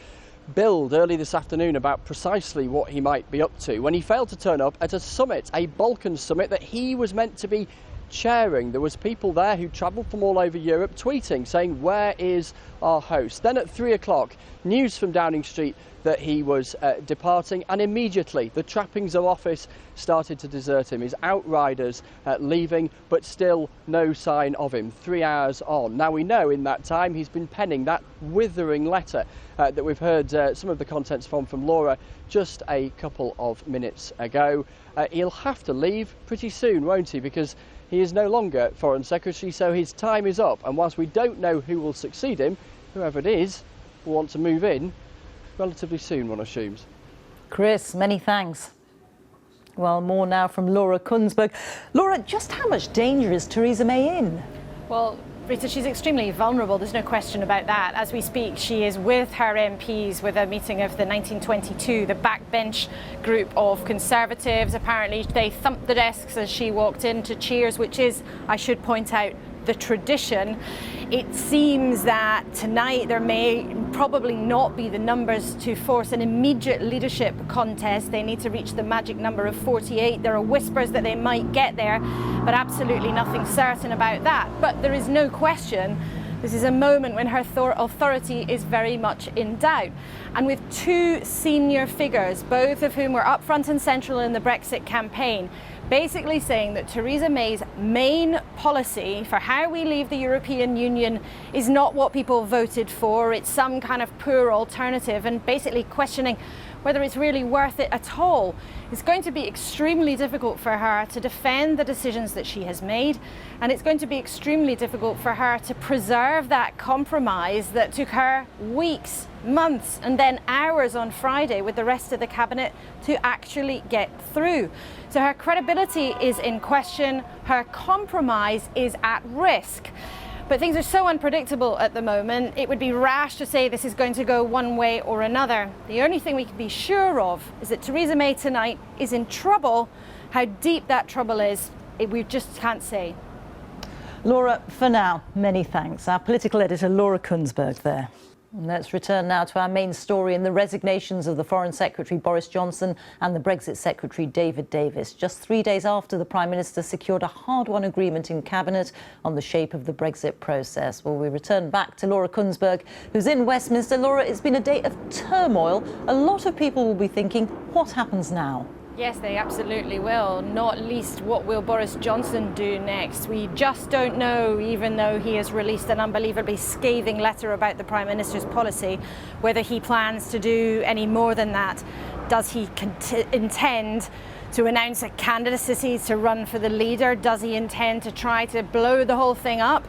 build early this afternoon about precisely what he might be up to when he failed to turn up at a summit, a Balkan summit that he was meant to be chairing. There was people there who travelled from all over Europe tweeting, saying, where is our host? Then at 3 o'clock, news from Downing Street that he was departing, and immediately the trappings of office started to desert him. His outriders leaving, but still no sign of him 3 hours on. Now we know in that time he's been penning that withering letter that we've heard some of the contents from Laura just a couple of minutes ago. He'll have to leave pretty soon, won't he? Because he is no longer Foreign Secretary, so his time is up. And whilst we don't know who will succeed him, whoever it is will want to move in relatively soon, one assumes. Chris, many thanks. Well, more now from Laura Koonsberg. Laura, just how much danger is Theresa May in? Well, Rita, she's extremely vulnerable, there's no question about that. As we speak, she is with her MPs with a meeting of the 1922, the backbench group of Conservatives. Apparently they thumped the desks as she walked in to cheers, which is, I should point out, the tradition. It seems that tonight there may probably not be the numbers to force an immediate leadership contest. They need to reach the magic number of 48. There are whispers that they might get there, but absolutely nothing certain about that. But there is no question this is a moment when her authority is very much in doubt. And with two senior figures, both of whom were up front and central in the Brexit campaign, basically saying that Theresa May's main policy for how we leave the European Union is not what people voted for, it's some kind of poor alternative, and basically questioning whether it's really worth it at all. It's going to be extremely difficult for her to defend the decisions that she has made, and it's going to be extremely difficult for her to preserve that compromise that took her weeks, months, and then hours on Friday with the rest of the cabinet to actually get through. So her credibility is in question, her compromise is at risk. But things are so unpredictable at the moment, it would be rash to say this is going to go one way or another. The only thing we can be sure of is that Theresa May tonight is in trouble. How deep that trouble is, we just can't say. Laura, for now, many thanks. Our political editor, Laura Kunsberg, there. And let's return now to our main story in the resignations of the Foreign Secretary Boris Johnson and the Brexit Secretary David Davis, just 3 days after the Prime Minister secured a hard-won agreement in Cabinet on the shape of the Brexit process. Well, we return back to Laura Kunsberg, who's in Westminster. Laura, it's been a day of turmoil. A lot of people will be thinking, what happens now? Yes, they absolutely will, not least what will Boris Johnson do next. We just don't know, even though he has released an unbelievably scathing letter about the Prime Minister's policy, whether he plans to do any more than that. Does he intend to announce a candidacy to run for the leader? Does he intend to try to blow the whole thing up?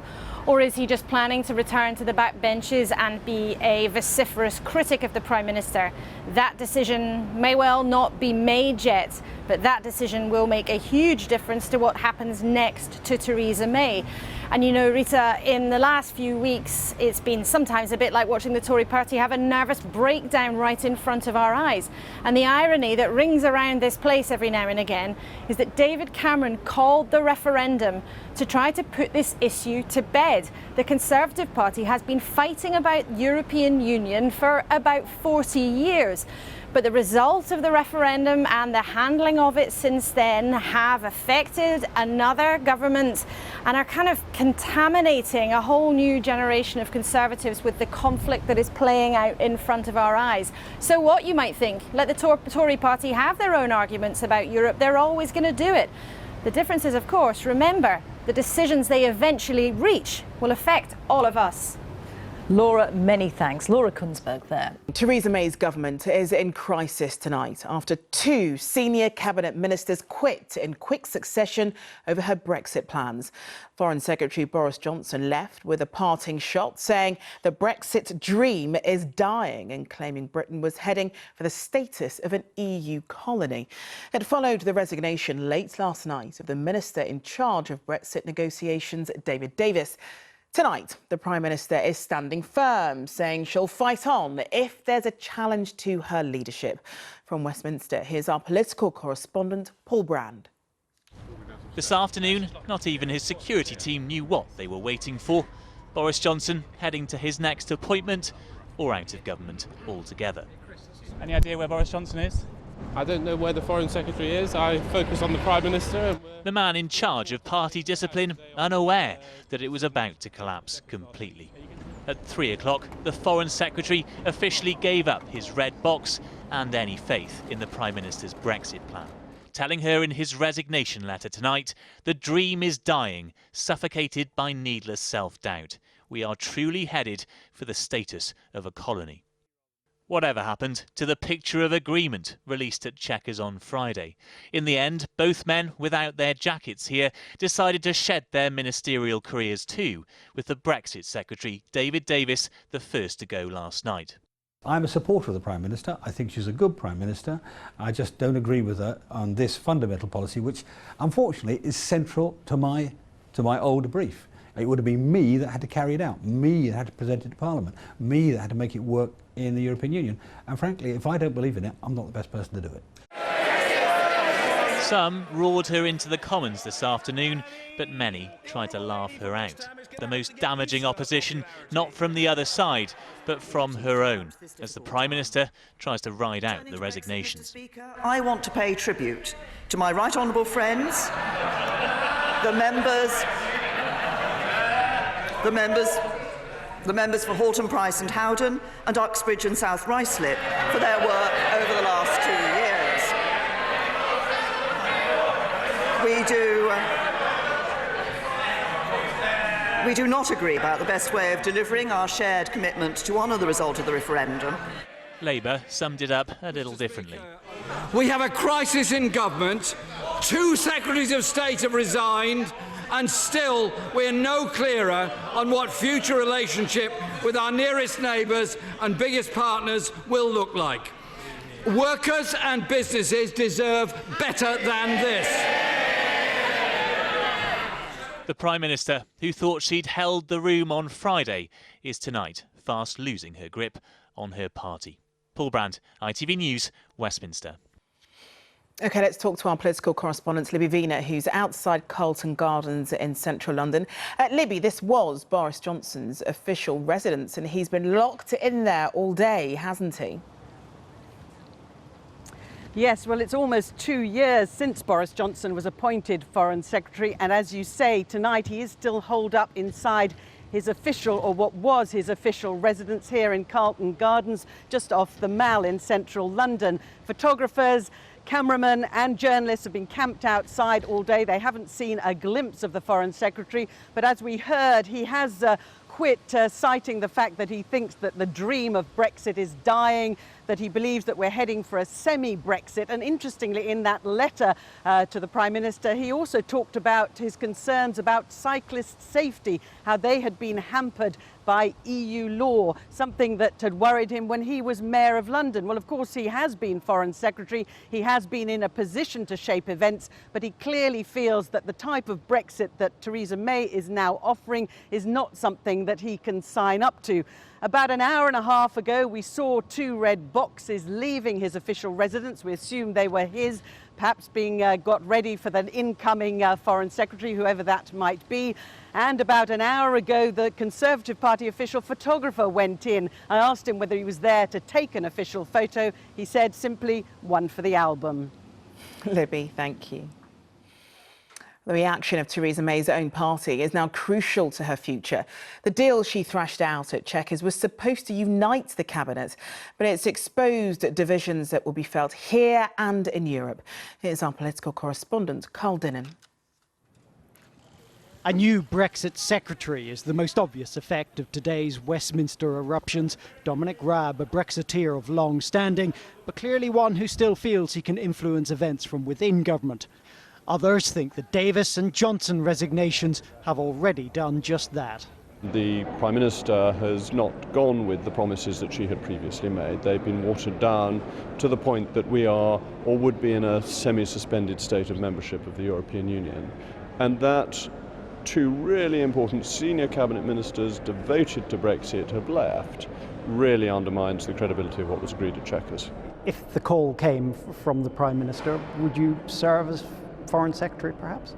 Or is he just planning to return to the backbenches and be a vociferous critic of the Prime Minister? That decision may well not be made yet, but that decision will make a huge difference to what happens next to Theresa May. And you know, Rita, in the last few weeks, it's been sometimes a bit like watching the Tory party have a nervous breakdown right in front of our eyes. And the irony that rings around this place every now and again is that David Cameron called the referendum to try to put this issue to bed. The Conservative Party has been fighting about European Union for about 40 years. But the result of the referendum and the handling of it since then have affected another government and are kind of contaminating a whole new generation of Conservatives with the conflict that is playing out in front of our eyes. So what, you might think? Let the Tory party have their own arguments about Europe. They're always going to do it. The difference is, of course, remember, the decisions they eventually reach will affect all of us. Laura, many thanks. Laura Kunsberg there. Theresa May's government is in crisis tonight after 2 senior cabinet ministers quit in quick succession over her Brexit plans. Foreign Secretary Boris Johnson left with a parting shot, saying the Brexit dream is dying and claiming Britain was heading for the status of an EU colony. It followed the resignation late last night of the minister in charge of Brexit negotiations, David Davis. Tonight, the Prime Minister is standing firm, saying she'll fight on if there's a challenge to her leadership. From Westminster, here's our political correspondent, Paul Brand. This afternoon, not even his security team knew what they were waiting for. Boris Johnson heading to his next appointment or out of government altogether. Any idea where Boris Johnson is? I don't know where the Foreign Secretary is. I focus on the Prime Minister. The man in charge of party discipline, unaware that it was about to collapse completely. At 3 o'clock, the Foreign Secretary officially gave up his red box and any faith in the Prime Minister's Brexit plan, telling her in his resignation letter tonight, the dream is dying, suffocated by needless self-doubt. We are truly headed for the status of a colony. Whatever happened to the picture of agreement released at Chequers on Friday? In the end, both men, without their jackets here, decided to shed their ministerial careers too, with the Brexit Secretary, David Davis, the first to go last night. I'm a supporter of the Prime Minister. I think she's a good Prime Minister. I just don't agree with her on this fundamental policy, which unfortunately is central to my older brief. It would have been me that had to carry it out, me that had to present it to Parliament, me that had to make it work in the European Union. And frankly, if I don't believe in it, I'm not the best person to do it. Some roared her into the Commons this afternoon, but many tried to laugh her out. The most damaging opposition, not from the other side, but from her own, as the Prime Minister tries to ride out the resignations. I want to pay tribute to my right honourable friends, the members for Halton, Price and Howden and Uxbridge and South Ruislip for their work over the last 2 years. We do not agree about the best way of delivering our shared commitment to honour the result of the referendum. Labour summed it up a little differently. We have a crisis in government. 2 Secretaries of State have resigned, and still we're no clearer on what future relationship with our nearest neighbours and biggest partners will look like. Workers and businesses deserve better than this. The Prime Minister, who thought she'd held the room on Friday, is tonight fast losing her grip on her party. Paul Brand, ITV News, Westminster. OK, let's talk to our political correspondent, Libby Vina, who's outside Carlton Gardens in central London. Libby, this was Boris Johnson's official residence and he's been locked in there all day, hasn't he? Yes, well, it's almost 2 years since Boris Johnson was appointed Foreign Secretary. And as you say, tonight he is still holed up inside his official, or what was his official residence here in Carlton Gardens, just off the Mall in central London. Photographers, cameramen and journalists have been camped outside all day. They haven't seen a glimpse of the Foreign Secretary. But as we heard, he has quit, citing the fact that he thinks that the dream of Brexit is dying, that he believes that we're heading for a semi-Brexit. And interestingly, in that letter to the Prime Minister, he also talked about his concerns about cyclist safety, how they had been hampered by EU law, something that had worried him when he was Mayor of London. Well, of course, he has been Foreign Secretary. He has been in a position to shape events, but he clearly feels that the type of Brexit that Theresa May is now offering is not something that he can sign up to. About an hour and a half ago, we saw 2 red boxes leaving his official residence. We assume they were his, perhaps being got ready for the incoming Foreign Secretary, whoever that might be. And about an hour ago, the Conservative Party official photographer went in. I asked him whether he was there to take an official photo. He said simply, one for the album. Libby, thank you. The reaction of Theresa May's own party is now crucial to her future. The deal she thrashed out at Chequers was supposed to unite the cabinet, but it's exposed divisions that will be felt here and in Europe. Here's our political correspondent, Carl Dinnan. A new Brexit secretary is the most obvious effect of today's Westminster eruptions. Dominic Raab, a Brexiteer of long standing, but clearly one who still feels he can influence events from within government. Others think the Davis and Johnson resignations have already done just that. The Prime Minister has not gone with the promises that she had previously made. They've been watered down to the point that we are, or would be, in a semi-suspended state of membership of the European Union. And that 2 really important senior cabinet ministers devoted to Brexit have left really undermines the credibility of what was agreed at Chequers. If the call came from the Prime Minister, would you serve as Foreign Secretary, perhaps?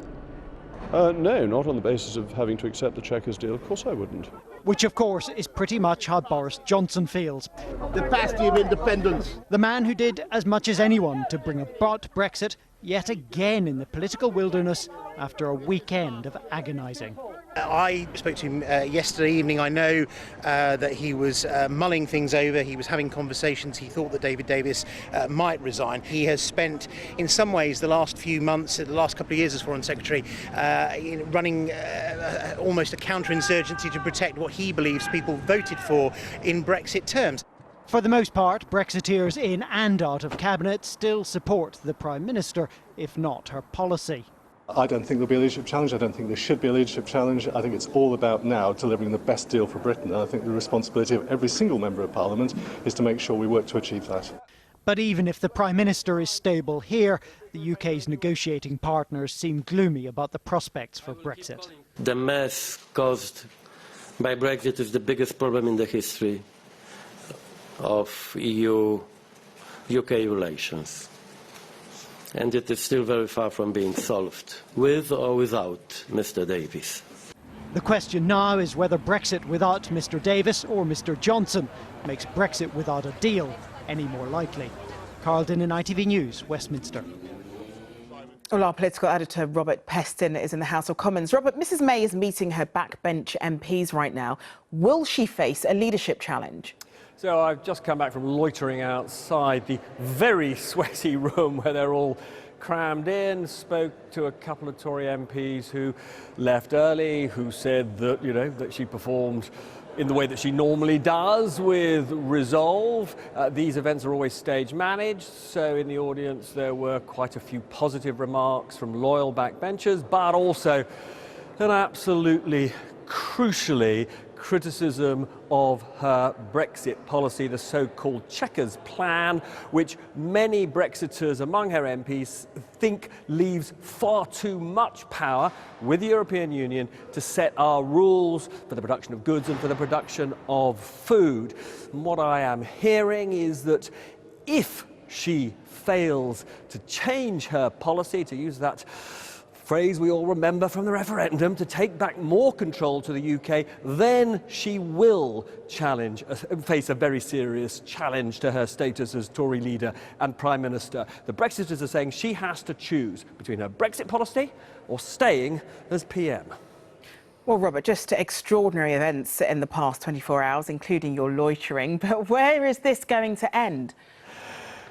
No, not on the basis of having to accept the Chequers deal. Of course I wouldn't. Which, of course, is pretty much how Boris Johnson feels. The bastion of independence. The man who did as much as anyone to bring about Brexit yet again in the political wilderness after a weekend of agonising. I spoke to him yesterday evening. I know that he was mulling things over. He was having conversations. He thought that David Davis might resign. He has spent, in some ways, the last few months, the last couple of years as Foreign Secretary, running almost a counterinsurgency to protect what he believes people voted for in Brexit terms. For the most part, Brexiteers in and out of cabinet still support the Prime Minister, if not her policy. I don't think there'll be a leadership challenge. I don't think there should be a leadership challenge. I think it's all about now delivering the best deal for Britain. And I think the responsibility of every single member of Parliament is to make sure we work to achieve that. But even if the Prime Minister is stable here, the UK's negotiating partners seem gloomy about the prospects for Brexit. The mess caused by Brexit is the biggest problem in the history of EU-UK relations. And it is still very far from being solved, with or without Mr. Davis. The question now is whether Brexit without Mr. Davis or Mr. Johnson makes Brexit without a deal any more likely. Carl Dinnan, ITV News, Westminster. Well, our political editor, Robert Peston, is in the House of Commons. Robert, Mrs May is meeting her backbench MPs right now. Will she face a leadership challenge? So I've just come back from loitering outside the very sweaty room where they're all crammed in, spoke to a couple of Tory MPs who left early, who said that, that she performed in the way that she normally does, with resolve. These events are always stage managed, so in the audience there were quite a few positive remarks from loyal backbenchers, but also an absolutely crucially criticism of her Brexit policy, the so-called Chequers plan, which many Brexiters among her MPs think leaves far too much power with the European Union to set our rules for the production of goods and for the production of food. And what I am hearing is that if she fails to change her policy, to use that phrase we all remember from the referendum, to take back more control to the UK, then she will face a very serious challenge to her status as Tory leader and Prime Minister. The Brexiters are saying she has to choose between her Brexit policy or staying as PM. Well, Robert, just extraordinary events in the past 24 hours, including your loitering. But where is this going to end?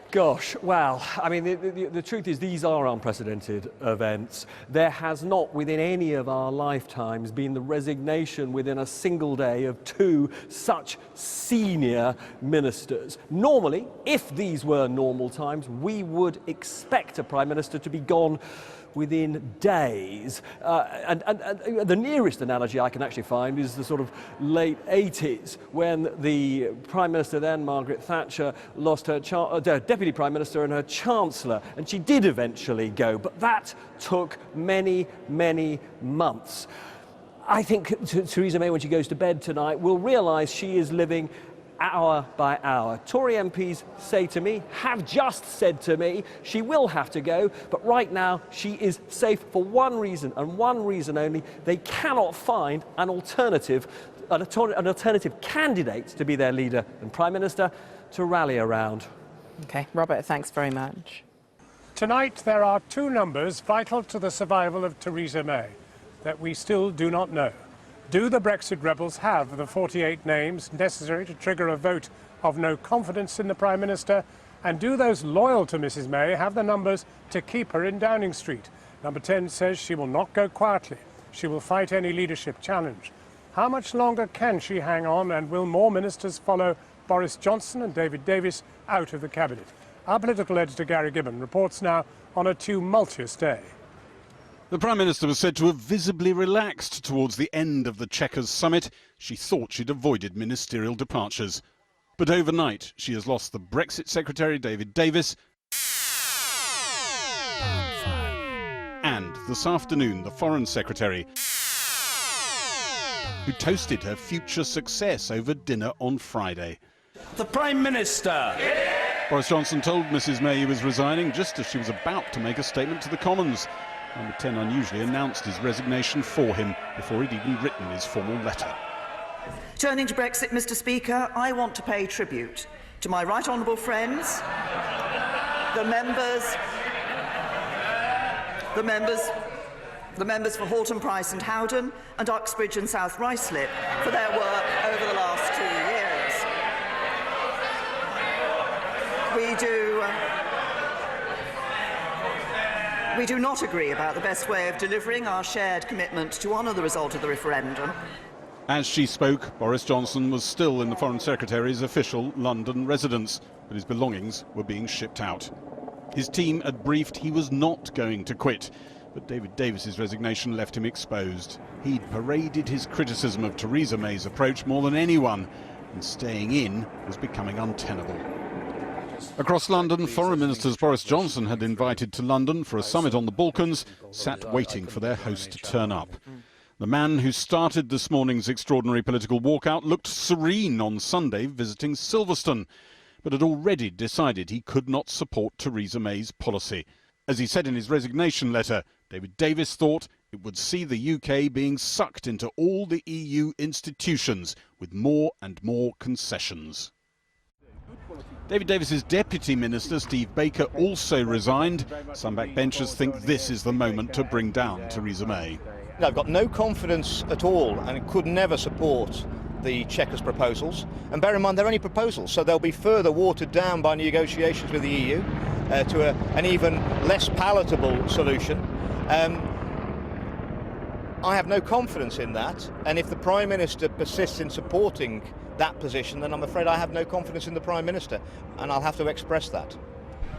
Gosh, well, I mean, the truth is these are unprecedented events. There has not, within any of our lifetimes, been the resignation within a single day of two such senior ministers. Normally, if these were normal times, we would expect a Prime Minister to be gone within days. And the nearest analogy I can actually find is the sort of late 80s when the Prime Minister then, Margaret Thatcher, lost her Deputy Prime Minister and her Chancellor, and she did eventually go, but that took many, many months. I think Theresa May, when she goes to bed tonight, will realise she is living hour by hour. Tory MPs say to me, have just said to me, she will have to go, but right now she is safe for one reason and one reason only. They cannot find an alternative candidate to be their leader and Prime Minister to rally around. OK, Robert, thanks very much. Tonight there are two numbers vital to the survival of Theresa May that we still do not know. Do the Brexit rebels have the 48 names necessary to trigger a vote of no confidence in the Prime Minister? And do those loyal to Mrs May have the numbers to keep her in Downing Street? Number 10 says she will not go quietly. She will fight any leadership challenge. How much longer can she hang on, and will more ministers follow Boris Johnson and David Davis out of the cabinet? Our political editor Gary Gibbon reports now on a tumultuous day. The Prime Minister was said to have visibly relaxed towards the end of the Chequers summit. She thought she'd avoided ministerial departures. But overnight, she has lost the Brexit Secretary, David Davis, and this afternoon, the Foreign Secretary, who toasted her future success over dinner on Friday. The Prime Minister! Boris Johnson told Mrs May he was resigning just as she was about to make a statement to the Commons. Number 10 unusually announced his resignation for him before he'd even written his formal letter. Turning to Brexit, Mr Speaker, I want to pay tribute to my right honourable friends, the members for Halton, Price and Howden and Uxbridge and South Ruislip for their work over the last 2 years. We do not agree about the best way of delivering our shared commitment to honour the result of the referendum. As she spoke, Boris Johnson was still in the Foreign Secretary's official London residence, but his belongings were being shipped out. His team had briefed he was not going to quit, but David Davis's resignation left him exposed. He'd paraded his criticism of Theresa May's approach more than anyone, and staying in was becoming untenable. Across London, Foreign Ministers Boris Johnson had invited to London for a summit on the Balkans, sat waiting for their host to turn up. The man who started this morning's extraordinary political walkout looked serene on Sunday visiting Silverstone, but had already decided he could not support Theresa May's policy. As he said in his resignation letter, David Davis thought it would see the UK being sucked into all the EU institutions with more and more concessions. David Davis's Deputy Minister, Steve Baker, also resigned. Some backbenchers think this is the moment to bring down Theresa May. I've got no confidence at all and could never support the Chequers proposals. And bear in mind, they're only proposals, so they'll be further watered down by negotiations with the EU to an even less palatable solution. I have no confidence in that, and if the Prime Minister persists in supporting that position, then I'm afraid I have no confidence in the Prime Minister, and I'll have to express that.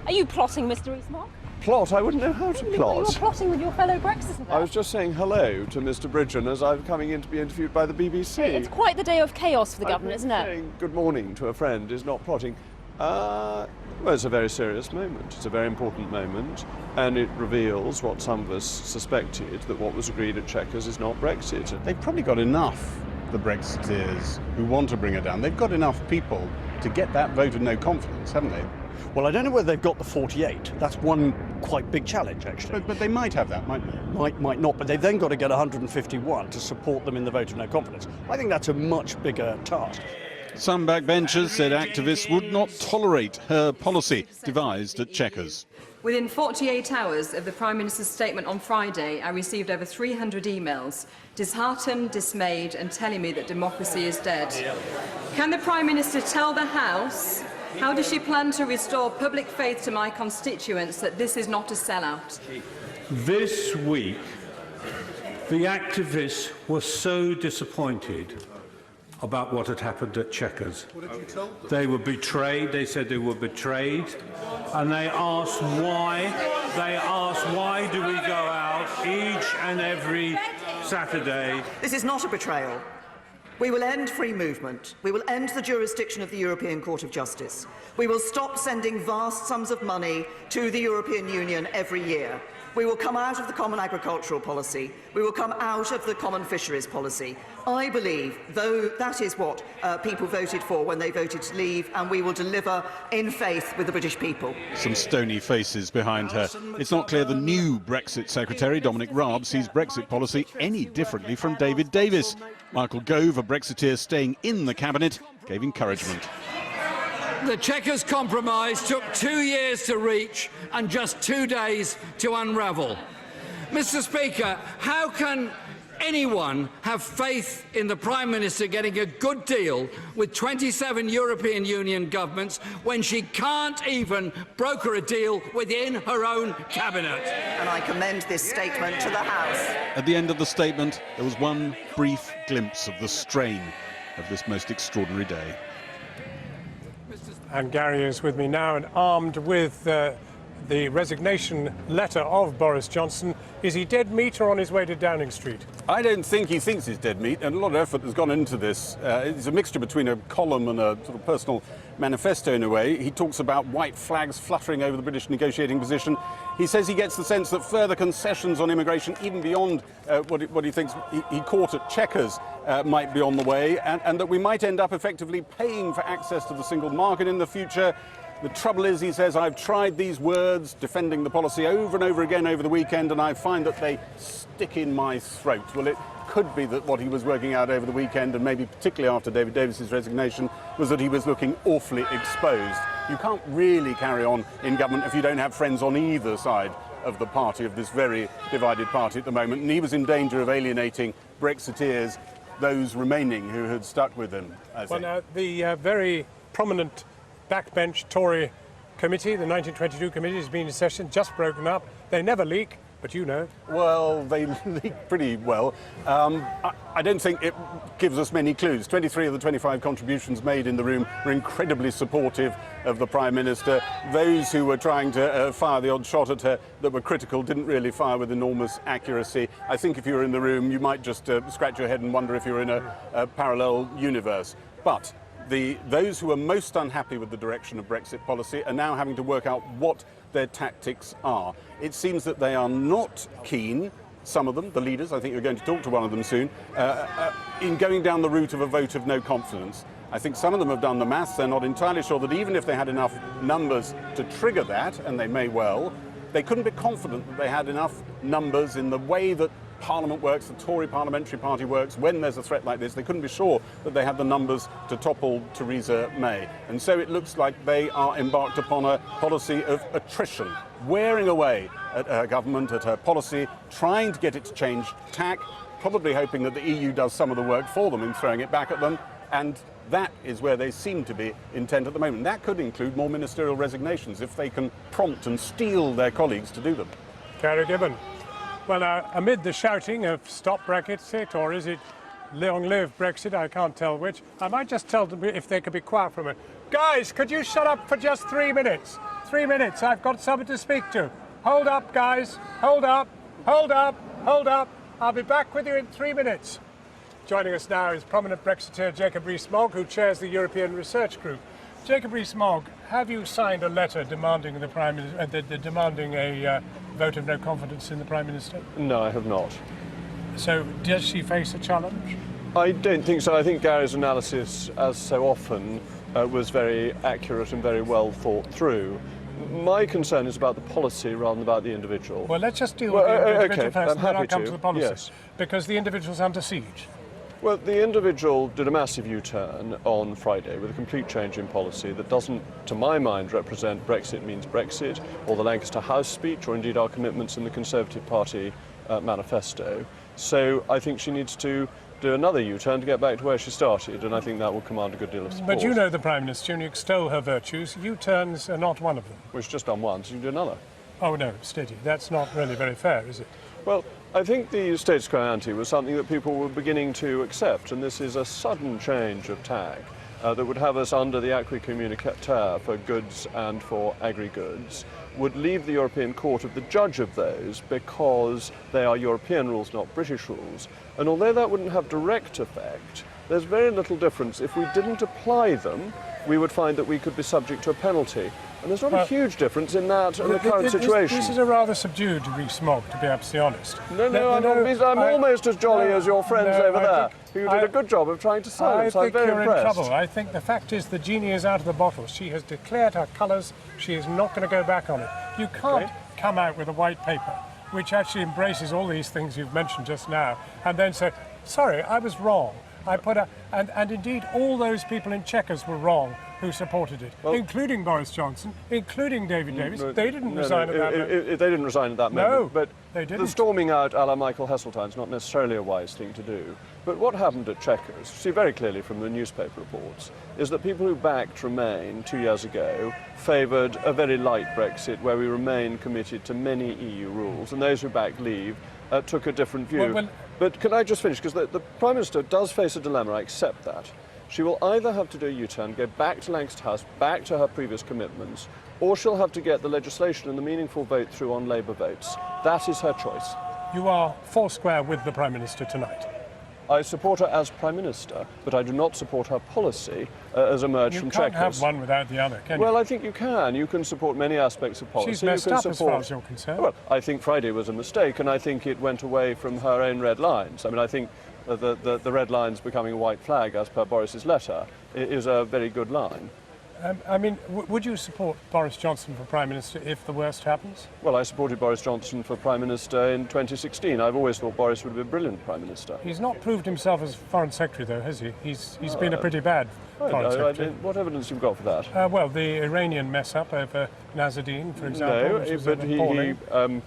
Are you plotting, Mr Rees-Mogg? Plot? I wouldn't know how to plot. You're plotting with your fellow Brexiters. I was just saying hello to Mr Bridgen as I'm coming in to be interviewed by the BBC. It's quite the day of chaos for the government, isn't it? Saying good morning to a friend is not plotting. Well, it's a very serious moment. It's a very important moment, and it reveals what some of us suspected, that what was agreed at Chequers is not Brexit. They've probably got enough, the Brexiteers who want to bring her down. They've got enough people to get that vote of no confidence, haven't they? Well, I don't know whether they've got the 48. That's one quite big challenge, actually. But they might have that, might they? Might not, but they've then got to get 151 to support them in the vote of no confidence. I think that's a much bigger task. Some backbenchers said activists would not tolerate her policy devised at Chequers. Within 48 hours of the Prime Minister's statement on Friday, I received over 300 emails, disheartened, dismayed and telling me that democracy is dead. Can the Prime Minister tell the House how does she plan to restore public faith to my constituents that this is not a sellout? This week, the activists were so disappointed about what had happened at Chequers. What did you tell them? They were betrayed. They said they were betrayed. And they asked why. They asked, why do we go out each and every Saturday? This is not a betrayal. We will end free movement. We will end the jurisdiction of the European Court of Justice. We will stop sending vast sums of money to the European Union every year. We will come out of the common agricultural policy. We will come out of the common fisheries policy. I believe, though, that is what people voted for when they voted to leave, and we will deliver in faith with the British people. Some stony faces behind her. It's not clear the new Brexit Secretary, Dominic Raab, sees Brexit policy any differently from David Davis. Michael Gove, a Brexiteer staying in the cabinet, gave encouragement. The Chequers compromise took 2 years to reach and just 2 days to unravel. Mr. Speaker, how can anyone have faith in the Prime Minister getting a good deal with 27 European Union governments when she can't even broker a deal within her own cabinet? And I commend this statement to the House. At the end of the statement, there was one brief glimpse of the strain of this most extraordinary day. And Gary is with me now, and armed with the resignation letter of Boris Johnson. Is he dead meat or on his way to Downing Street? I don't think he thinks he's dead meat, and a lot of effort has gone into this. It's a mixture between a column and a sort of personal manifesto in a way. He talks about white flags fluttering over the British negotiating position. He says he gets the sense that further concessions on immigration, even beyond what he thinks he caught at Chequers, might be on the way, and that we might end up effectively paying for access to the single market in the future. The trouble is, he says, I've tried these words, defending the policy, over and over again over the weekend, and I find that they stick in my throat. Well, it could be that what he was working out over the weekend, and maybe particularly after David Davis's resignation, was that he was looking awfully exposed. You can't really carry on in government if you don't have friends on either side of the party, of this very divided party at the moment, and he was in danger of alienating Brexiteers, those remaining who had stuck with him, I think. Well, now, the very prominent backbench Tory committee, the 1922 committee, has been in session, just broken up. They never leak, but you know. Well, they leak pretty well. I don't think it gives us many clues. 23 of the 25 contributions made in the room were incredibly supportive of the Prime Minister. Those who were trying to fire the odd shot at her that were critical didn't really fire with enormous accuracy. I think if you were in the room, you might just scratch your head and wonder if you're in a parallel universe. But those who are most unhappy with the direction of Brexit policy are now having to work out what their tactics are. It seems that they are not keen, some of them, the leaders, I think you're going to talk to one of them soon, in going down the route of a vote of no confidence. I think some of them have done the maths. They're not entirely sure that even if they had enough numbers to trigger that, and they may well, they couldn't be confident that they had enough numbers in the way that Parliament works, the Tory Parliamentary Party works. When there's a threat like this, they couldn't be sure that they had the numbers to topple Theresa May. And so it looks like they are embarked upon a policy of attrition, wearing away at her government, at her policy, trying to get it to change tack, probably hoping that the EU does some of the work for them in throwing it back at them. And that is where they seem to be intent at the moment. That could include more ministerial resignations if they can prompt and steel their colleagues to do them. Cara Gibbon. Well, now, amid the shouting of stop Brexit, or is it long live Brexit, I can't tell which, I might just tell them if they could be quiet for a minute. Guys, could you shut up for just 3 minutes? 3 minutes, I've got someone to speak to. Hold up, guys, hold up, hold up, hold up. I'll be back with you in 3 minutes. Joining us now is prominent Brexiteer Jacob Rees-Mogg, who chairs the European Research Group. Jacob Rees-Mogg, have you signed a letter demanding the Prime Minister, demanding a vote of no confidence in the Prime Minister? No, I have not. So does she face a challenge? I don't think so. I think Gary's analysis, as so often, was very accurate and very well thought through. My concern is about the policy rather than about the individual. Well, let's just deal with the individual first, and then I'll come to the policy. Yes. Because the individual's under siege. Well, the individual did a massive U-turn on Friday with a complete change in policy that doesn't, to my mind, represent Brexit means Brexit, or the Lancaster House speech, or indeed our commitments in the Conservative Party manifesto. So I think she needs to do another U-turn to get back to where she started, and I think that will command a good deal of support. But you know the Prime Minister, and you extol her virtues. U-turns are not one of them. Well, she's just done one, so you can do another. Oh, no, steady. That's not really very fair, is it? Well, I think the status quo ante was something that people were beginning to accept, and this is a sudden change of tack that would have us under the acquis communautaire for goods and for agri-goods, would leave the European Court of the judge of those because they are European rules, not British rules. And although that wouldn't have direct effect, there's very little difference. If we didn't apply them, we would find that we could be subject to a penalty. And there's not a huge difference in that and the current situation. This is a rather subdued Rees-Mogg, to be absolutely honest. No, I'm almost as jolly as your friends over there, who did a good job of trying to silence. I'm very impressed. I think you're in trouble. I think the fact is the genie is out of the bottle. She has declared her colours. She is not going to go back on it. You can't come out with a white paper, which actually embraces all these things you've mentioned just now, and then say, sorry, I was wrong. And indeed, all those people in Chequers were wrong who supported it, including Boris Johnson, including David Davis. They didn't resign at that moment. They didn't resign at that moment. No, but they didn't. The storming out a la Michael Heseltine's not necessarily a wise thing to do. But what happened at Chequers, see very clearly from the newspaper reports, is that people who backed Remain 2 years ago favoured a very light Brexit where we remain committed to many EU rules, and those who backed Leave took a different view. But can I just finish? Because the Prime Minister does face a dilemma, I accept that. She will either have to do a U-turn, go back to Lancaster House, back to her previous commitments, or she'll have to get the legislation and the meaningful vote through on Labour votes. That is her choice. You are foursquare with the Prime Minister tonight. I support her as Prime Minister, but I do not support her policy as emerged from Chequers. You can't have one without the other, can you? Well, I think you can. You can support many aspects of policy. She's messed up as far as you're concerned. Well, I think Friday was a mistake, and I think it went away from her own red lines. I mean, I think the red lines becoming a white flag, as per Boris's letter, is a very good line. I mean, would you support Boris Johnson for Prime Minister if the worst happens? Well, I supported Boris Johnson for Prime Minister in 2016. I've always thought Boris would be a brilliant Prime Minister. He's not proved himself as Foreign Secretary, though, has he? He's been a pretty bad Foreign Secretary. What evidence have you got for that? Well, the Iranian mess-up over Nazaruddin, for example. No, but he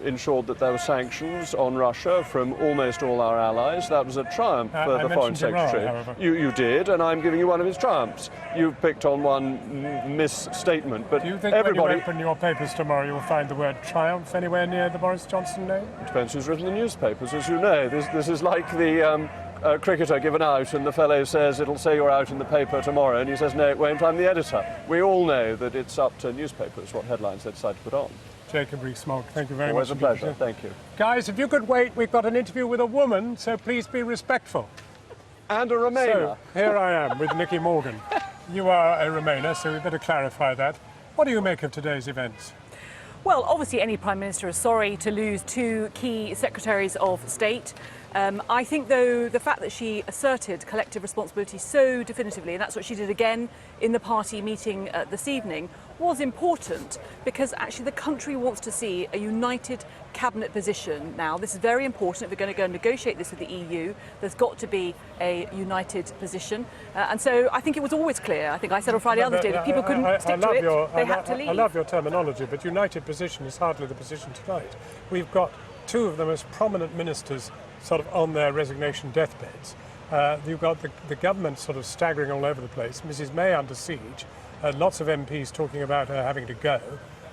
ensured that there were sanctions on Russia from almost all our allies. That was a triumph for the Foreign Secretary. Iran, you did, and I'm giving you one of his triumphs. You've picked on one misstatement, but do you think when you open your papers tomorrow you'll find the word triumph anywhere near the Boris Johnson name? It depends who's written the newspapers. As you know, this is like the cricketer given out, and the fellow says it'll say you're out in the paper tomorrow, and he says no, it won't, I'm the editor. We all know that it's up to newspapers what headlines they decide to put on. Jacob Rees-Mogg, thank you very much. Always a pleasure, indeed. thank you. Guys, if you could wait, we've got an interview with a woman, so please be respectful. And a Remainer. So, here I am with Nicky Morgan. You are a Remainer, so we better clarify that. What do you make of today's events? Well, obviously any Prime Minister is sorry to lose two key Secretaries of State. I think, though, the fact that she asserted collective responsibility so definitively, and that's what she did again in the party meeting this evening, was important because actually the country wants to see a united cabinet position now. This is very important. If we're going to go and negotiate this with the EU, there's got to be a united position. And so I think it was always clear. I think I said on Friday the other day that people couldn't stick to it. They had to leave. I love your terminology, but united position is hardly the position tonight. We've got two of the most prominent ministers sort of on their resignation deathbeds. You've got the government sort of staggering all over the place, Mrs May under siege, lots of MPs talking about her having to go.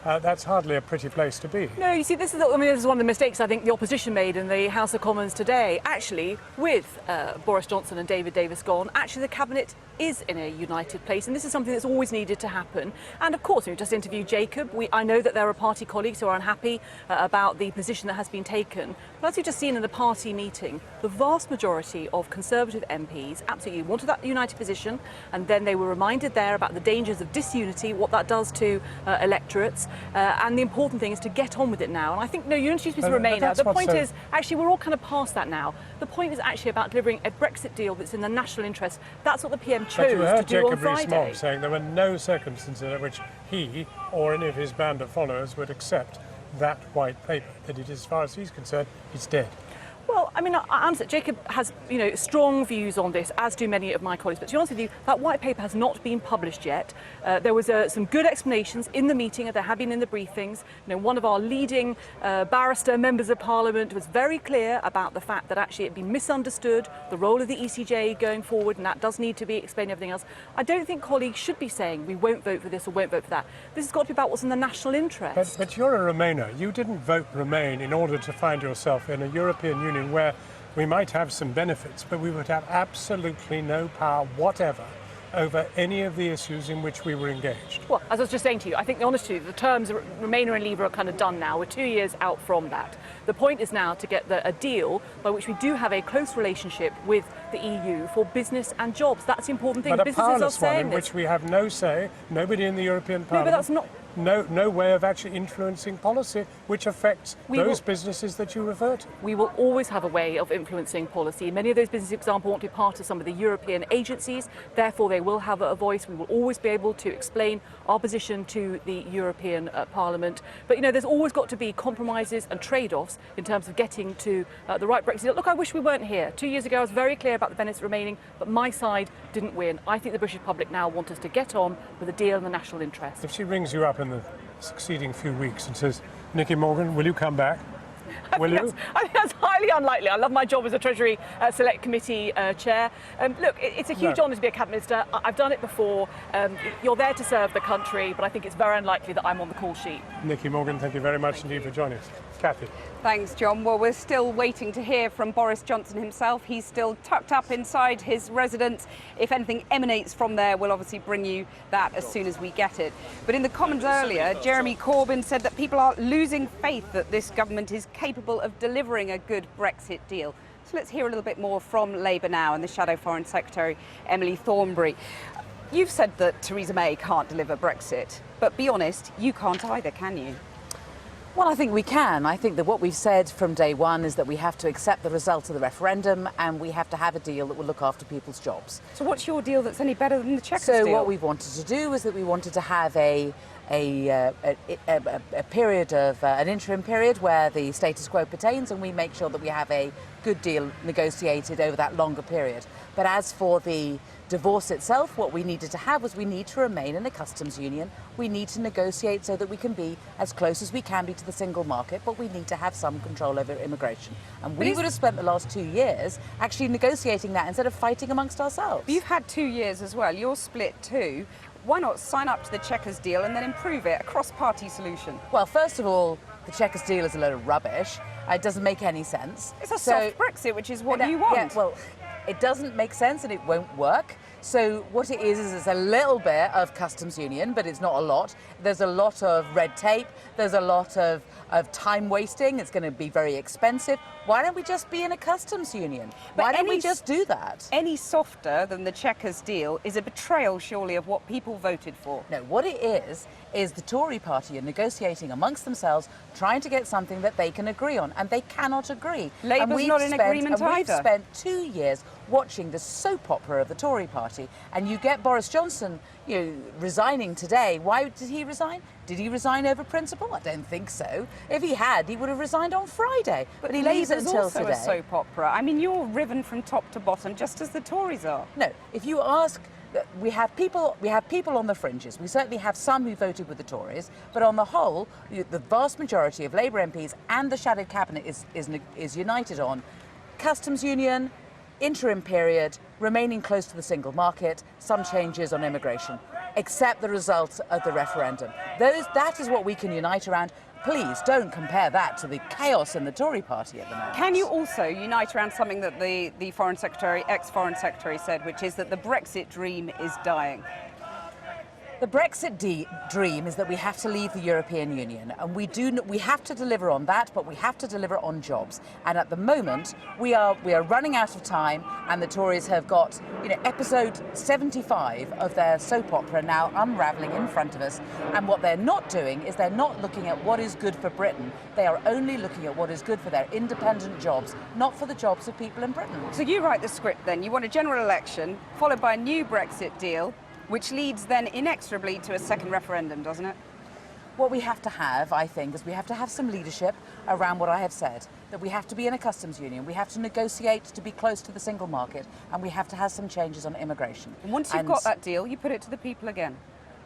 That's hardly a pretty place to be. No, you see, this is one of the mistakes I think the opposition made in the House of Commons today. Actually, with Boris Johnson and David Davis gone, actually the cabinet is in a united place, and this is something that's always needed to happen. And of course, we just interviewed Jacob. I know that there are party colleagues who are unhappy about the position that has been taken. But as we've just seen in the party meeting, the vast majority of Conservative MPs absolutely wanted that united position, and then they were reminded there about the dangers of disunity, what that does to electorates. and the important thing is to get on with it now. And I think, no, you introduced Mr. But Remainer. The point so is, actually, we're all kind of past that now. The point is actually about delivering a Brexit deal that's in the national interest. That's what the PM chose to do on Friday. Jacob Rees-Mogg saying there were no circumstances in which he or any of his band of followers would accept that white paper, that it is, as far as he's concerned, it's dead. Well, I mean, I understand Jacob has, strong views on this, as do many of my colleagues. But to be honest with you, that white paper has not been published yet. There was some good explanations in the meeting, and there have been in the briefings. One of our leading barrister members of Parliament was very clear about the fact that actually it had been misunderstood, the role of the ECJ going forward, and that does need to be explained, everything else. I don't think colleagues should be saying we won't vote for this or won't vote for that. This has got to be about what's in the national interest. But you're a Remainer. You didn't vote Remain in order to find yourself in a European Union where we might have some benefits, but we would have absolutely no power whatever over any of the issues in which we were engaged. Well, as I was just saying to you, I think the honest truth, the terms Remainer and Leaver are kind of done now. We're 2 years out from that. The point is now to get a deal by which we do have a close relationship with the EU for business and jobs. That's the important thing. But a businesses powerless are saying one in this. which we have no say, nobody in the European Parliament. No, but that's not. No way of actually influencing policy which affects those businesses that you refer to. We will always have a way of influencing policy. Many of those businesses, for example, want to be part of some of the European agencies. Therefore, they will have a voice. We will always be able to explain our position to the European Parliament. But, there's always got to be compromises and trade-offs in terms of getting to the right Brexit deal. Look, I wish we weren't here. 2 years ago, I was very clear about the benefits remaining, but my side didn't win. I think the British public now want us to get on with a deal in the national interest. If she rings you up in the succeeding few weeks and says, Nicky Morgan, will you come back? Will you? I think that's highly unlikely. I love my job as a Treasury Select Committee chair. Look, it's a huge honour to be a Cabinet Minister. I've done it before. You're there to serve the country, but I think it's very unlikely that I'm on the call sheet. Nicky Morgan, thank you very much indeed for joining us. Cathy. Thanks, John. Well, we're still waiting to hear from Boris Johnson himself. He's still tucked up inside his residence. If anything emanates from there, we'll obviously bring you that as soon as we get it. But in the Commons earlier, Jeremy Corbyn said that people are losing faith that this government is capable of delivering a good Brexit deal. So let's hear a little bit more from Labour now and the Shadow Foreign Secretary, Emily Thornberry. You've said that Theresa May can't deliver Brexit, but be honest, you can't either, can you? Well, I think we can. I think that what we've said from day one is that we have to accept the result of the referendum and we have to have a deal that will look after people's jobs. So what's your deal that's any better than the Chequers deal? So what we've wanted to do is that we wanted to have a period of an interim period where the status quo pertains, and we make sure that we have a good deal negotiated over that longer period. But as for the divorce itself, what we needed to have was we need to remain in a customs union. We need to negotiate so that we can be as close as we can be to the single market, but we need to have some control over immigration. And we would have spent the last 2 years actually negotiating that instead of fighting amongst ourselves. You've had 2 years as well. You're split too. Why not sign up to the Chequers deal and then improve it, a cross-party solution? Well, first of all, the Chequers deal is a load of rubbish. It doesn't make any sense. It's a soft Brexit, which is what you want. Yeah, well, it doesn't make sense and it won't work. So what it is it's a little bit of customs union, but it's not a lot. There's a lot of red tape. There's a lot of time wasting. It's going to be very expensive. Why don't we just be in a customs union? Why don't we just do that? Any softer than the Chequers deal is a betrayal, surely, of what people voted for. No, what it is the Tory party are negotiating amongst themselves, trying to get something that they can agree on, and they cannot agree. Labour's not in agreement either. We've spent 2 years watching the soap opera of the Tory party, and you get Boris Johnson, resigning today. Why did he resign? Did he resign over principle? I don't think so. If he had, he would have resigned on Friday. But he leaves it until also today. A soap opera. I mean, you're riven from top to bottom, just as the Tories are. No, if you ask, we have people on the fringes. We certainly have some who voted with the Tories, but on the whole, the vast majority of Labour MPs and the shadow cabinet is united on customs union, interim period, remaining close to the single market, some changes on immigration. Accept the results of the referendum. That is what we can unite around. Please don't compare that to the chaos in the Tory party at the moment. Can you also unite around something that the Foreign Secretary, ex-Foreign Secretary said, which is that the Brexit dream is dying? The Brexit dream is that we have to leave the European Union, and we have to deliver on that, but we have to deliver on jobs. And at the moment, we are running out of time, and the Tories have got, episode 75 of their soap opera now unravelling in front of us. And what they're not doing is they're not looking at what is good for Britain. They are only looking at what is good for their independent jobs, not for the jobs of people in Britain. So you write the script then. You want a general election, followed by a new Brexit deal, which leads then inexorably to a second referendum, doesn't it? What we have to have, I think, is we have to have some leadership around what I have said, that we have to be in a customs union, we have to negotiate to be close to the single market, and we have to have some changes on immigration. And once you've got that deal, you put it to the people again.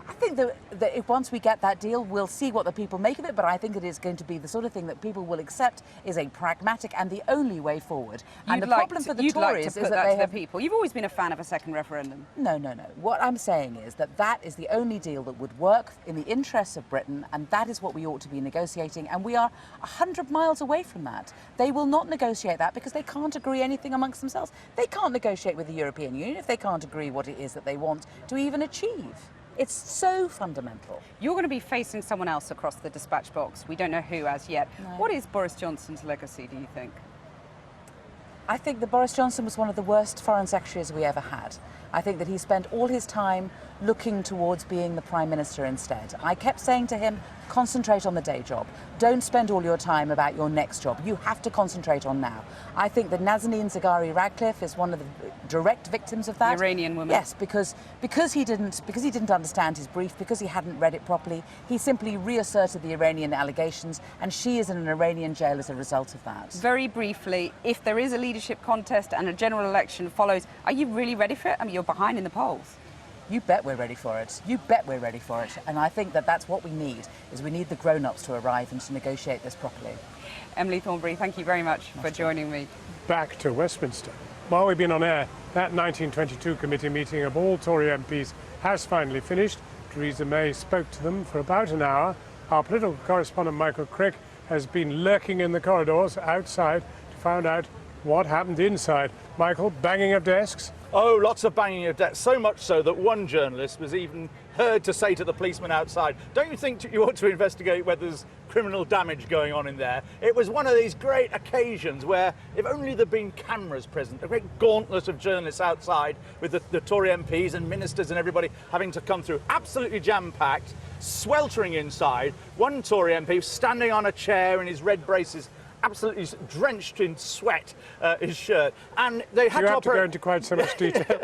I think that if once we get that deal, we'll see what the people make of it, but I think it is going to be the sort of thing that people will accept is a pragmatic and the only way forward. And the problem for the Tories is that they have... people. You've always been a fan of a second referendum. No. What I'm saying is that is the only deal that would work in the interests of Britain, and that is what we ought to be negotiating, and we are 100 miles away from that. They will not negotiate that because they can't agree anything amongst themselves. They can't negotiate with the European Union if they can't agree what it is that they want to even achieve. It's so fundamental. You're going to be facing someone else across the dispatch box. We don't know who as yet. No. What is Boris Johnson's legacy, do you think? I think that Boris Johnson was one of the worst foreign secretaries we ever had. I think that he spent all his time looking towards being the Prime Minister instead. I kept saying to him, concentrate on the day job. Don't spend all your time about your next job. You have to concentrate on now. I think that Nazanin Zaghari-Ratcliffe is one of the direct victims of that. The Iranian woman. Yes, because he didn't understand his brief, because he hadn't read it properly, he simply reasserted the Iranian allegations, and she is in an Iranian jail as a result of that. Very briefly, if there is a leadership contest and a general election follows, are you really ready for it? I mean, you're behind in the polls. You bet we're ready for it. You bet we're ready for it. And I think that that's what we need, is we need the grown-ups to arrive and to negotiate this properly. Emily Thornberry, thank you very much for joining me. Back to Westminster. While we've been on air, that 1922 committee meeting of all Tory MPs has finally finished. Theresa May spoke to them for about an hour. Our political correspondent Michael Crick has been lurking in the corridors outside to find out what happened inside. Michael, banging of desks? Oh, lots of banging of desks, so much so that one journalist was even heard to say to the policeman outside, don't you think you ought to investigate whether there's criminal damage going on in there? It was one of these great occasions where, if only there'd been cameras present, a great gauntlet of journalists outside with the Tory MPs and ministers and everybody having to come through, absolutely jam-packed, sweltering inside, one Tory MP standing on a chair in his red braces, absolutely drenched in sweat, his shirt, and they had to operate... go into quite so much detail.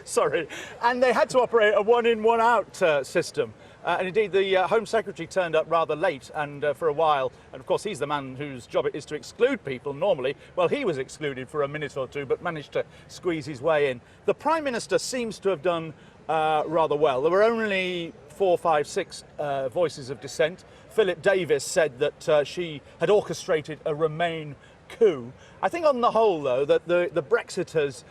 Sorry. And they had to operate a one-in, one-out system. And indeed, the Home Secretary turned up rather late and for a while. And of course, he's the man whose job it is to exclude people normally. Well, he was excluded for a minute or two, but managed to squeeze his way in. The Prime Minister seems to have done rather well. There were only 4, 5, 6 voices of dissent. Philip Davis said that she had orchestrated a Remain coup. I think on the whole, though, that the Brexiters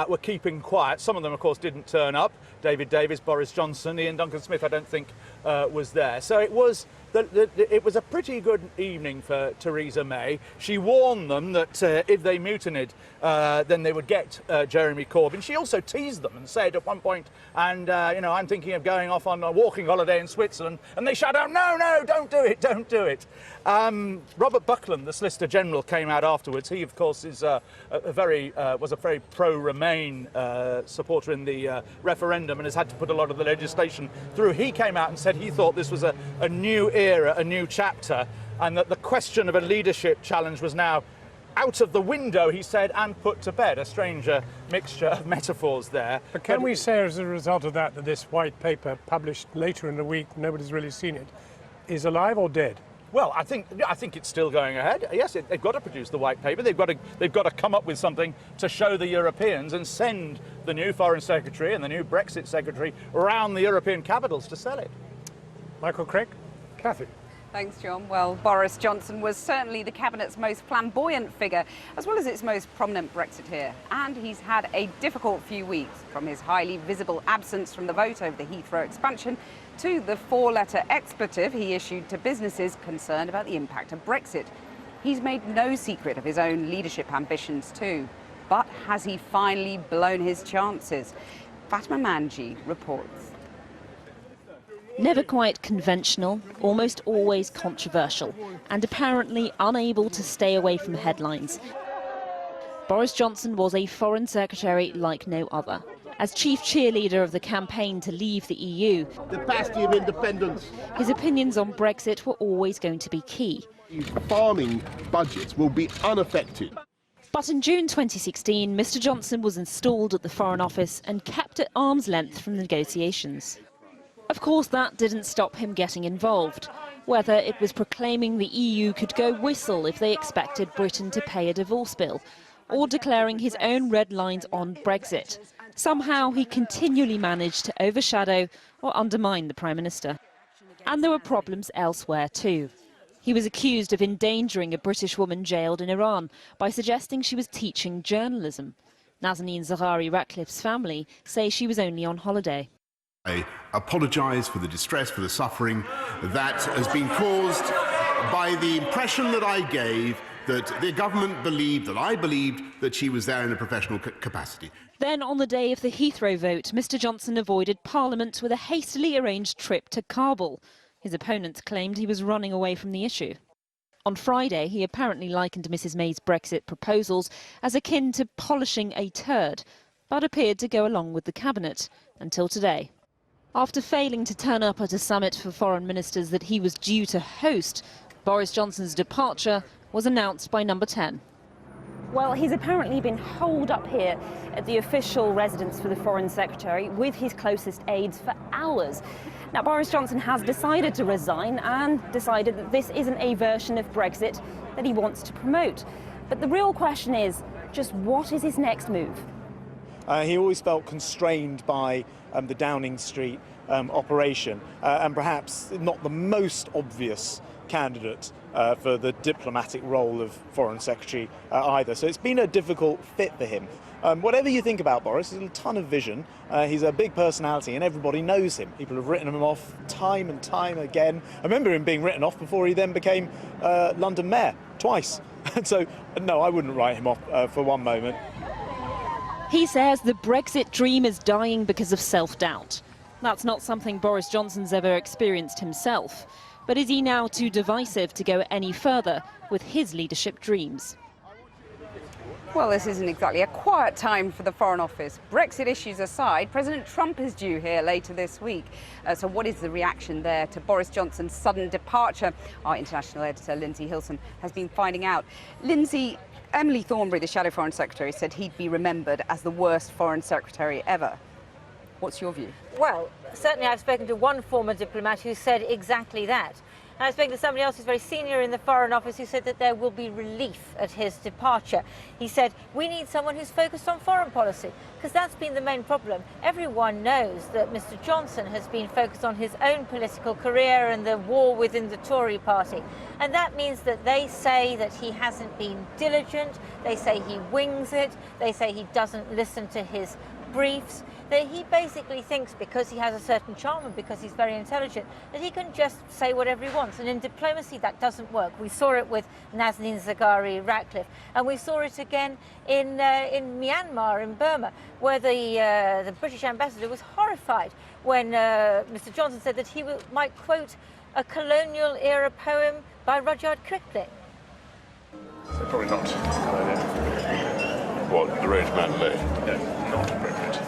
were keeping quiet. Some of them, of course, didn't turn up. David Davis, Boris Johnson, Ian Duncan-Smith, I don't think was there. So it was a pretty good evening for Theresa May. She warned them that if they mutinied, then they would get Jeremy Corbyn. She also teased them and said at one point, and I'm thinking of going off on a walking holiday in Switzerland, and they shout out, no, don't do it, don't do it. Robert Buckland, the Solicitor General, came out afterwards. He, of course, is was a very pro-Remain supporter in the referendum and has had to put a lot of the legislation through. He came out and said he thought this was a new era, a new chapter, and that the question of a leadership challenge was now out of the window, he said, and put to bed. A strange mixture of metaphors there. But can we say as a result of that this white paper published later in the week, nobody's really seen it, is alive or dead? Well, I think it's still going ahead. Yes, they've got to produce the white paper. They've got to come up with something to show the Europeans and send the new Foreign Secretary and the new Brexit Secretary around the European capitals to sell it. Michael Crick, Cathy. Thanks, John. Well, Boris Johnson was certainly the Cabinet's most flamboyant figure, as well as its most prominent Brexiteer. And he's had a difficult few weeks, from his highly visible absence from the vote over the Heathrow expansion to the 4-letter expletive he issued to businesses concerned about the impact of Brexit. He's made no secret of his own leadership ambitions too. But has he finally blown his chances? Fatma Manji reports. Never quite conventional, almost always controversial, and apparently unable to stay away from headlines. Boris Johnson was a foreign secretary like no other. As chief cheerleader of the campaign to leave the EU, the bastion of independence. His opinions on Brexit were always going to be key. Farming budgets will be unaffected. But in June 2016, Mr Johnson was installed at the Foreign Office and kept at arm's length from negotiations. Of course, that didn't stop him getting involved, whether it was proclaiming the EU could go whistle if they expected Britain to pay a divorce bill, or declaring his own red lines on Brexit. Somehow he continually managed to overshadow or undermine the Prime Minister. And there were problems elsewhere too. He was accused of endangering a British woman jailed in Iran by suggesting she was teaching journalism. Nazanin Zaghari-Ratcliffe's family say she was only on holiday. I apologise for the distress, for the suffering that has been caused by the impression that I gave that the government believed, that I believed, that she was there in a professional capacity. Then on the day of the Heathrow vote, Mr Johnson avoided Parliament with a hastily arranged trip to Kabul. His opponents claimed he was running away from the issue. On Friday, he apparently likened Mrs May's Brexit proposals as akin to polishing a turd, but appeared to go along with the cabinet until today. After failing to turn up at a summit for foreign ministers that he was due to host, Boris Johnson's departure was announced by number 10. Well, he's apparently been holed up here at the official residence for the Foreign Secretary with his closest aides for hours. Now, Boris Johnson has decided to resign and decided that this isn't a version of Brexit that he wants to promote. But the real question is, just what is his next move? He always felt constrained by the Downing Street operation and perhaps not the most obvious candidate for the diplomatic role of Foreign Secretary either. So it's been a difficult fit for him. Whatever you think about Boris, he's a ton of vision. He's a big personality and everybody knows him. People have written him off time and time again. I remember him being written off before he then became London Mayor, twice. So, no, I wouldn't write him off for one moment. He says the Brexit dream is dying because of self-doubt. That's not something Boris Johnson's ever experienced himself. But is he now too divisive to go any further with his leadership dreams? Well, this isn't exactly a quiet time for the Foreign Office. Brexit issues aside, President Trump is due here later this week. So what is the reaction there to Boris Johnson's sudden departure? Our international editor, Lindsay Hilson, has been finding out. Lindsay, Emily Thornberry, the Shadow Foreign Secretary, said he'd be remembered as the worst Foreign Secretary ever. What's your view? Well, certainly I've spoken to one former diplomat who said exactly that. And I've spoken to somebody else who's very senior in the Foreign Office who said that there will be relief at his departure. He said, we need someone who's focused on foreign policy, because that's been the main problem. Everyone knows that Mr Johnson has been focused on his own political career and the war within the Tory party. And that means that they say that he hasn't been diligent, they say he wings it, they say he doesn't listen to his briefs, that he basically thinks because he has a certain charm and because he's very intelligent that he can just say whatever he wants. And in diplomacy that doesn't work. We saw it with Nazanin Zaghari-Ratcliffe and we saw it again in Myanmar, in Burma, where the British ambassador was horrified when Mr Johnson said that he might quote a colonial era poem by Rudyard Kipling. So probably not a good idea. What, the Rage Man lay? No, not appropriate.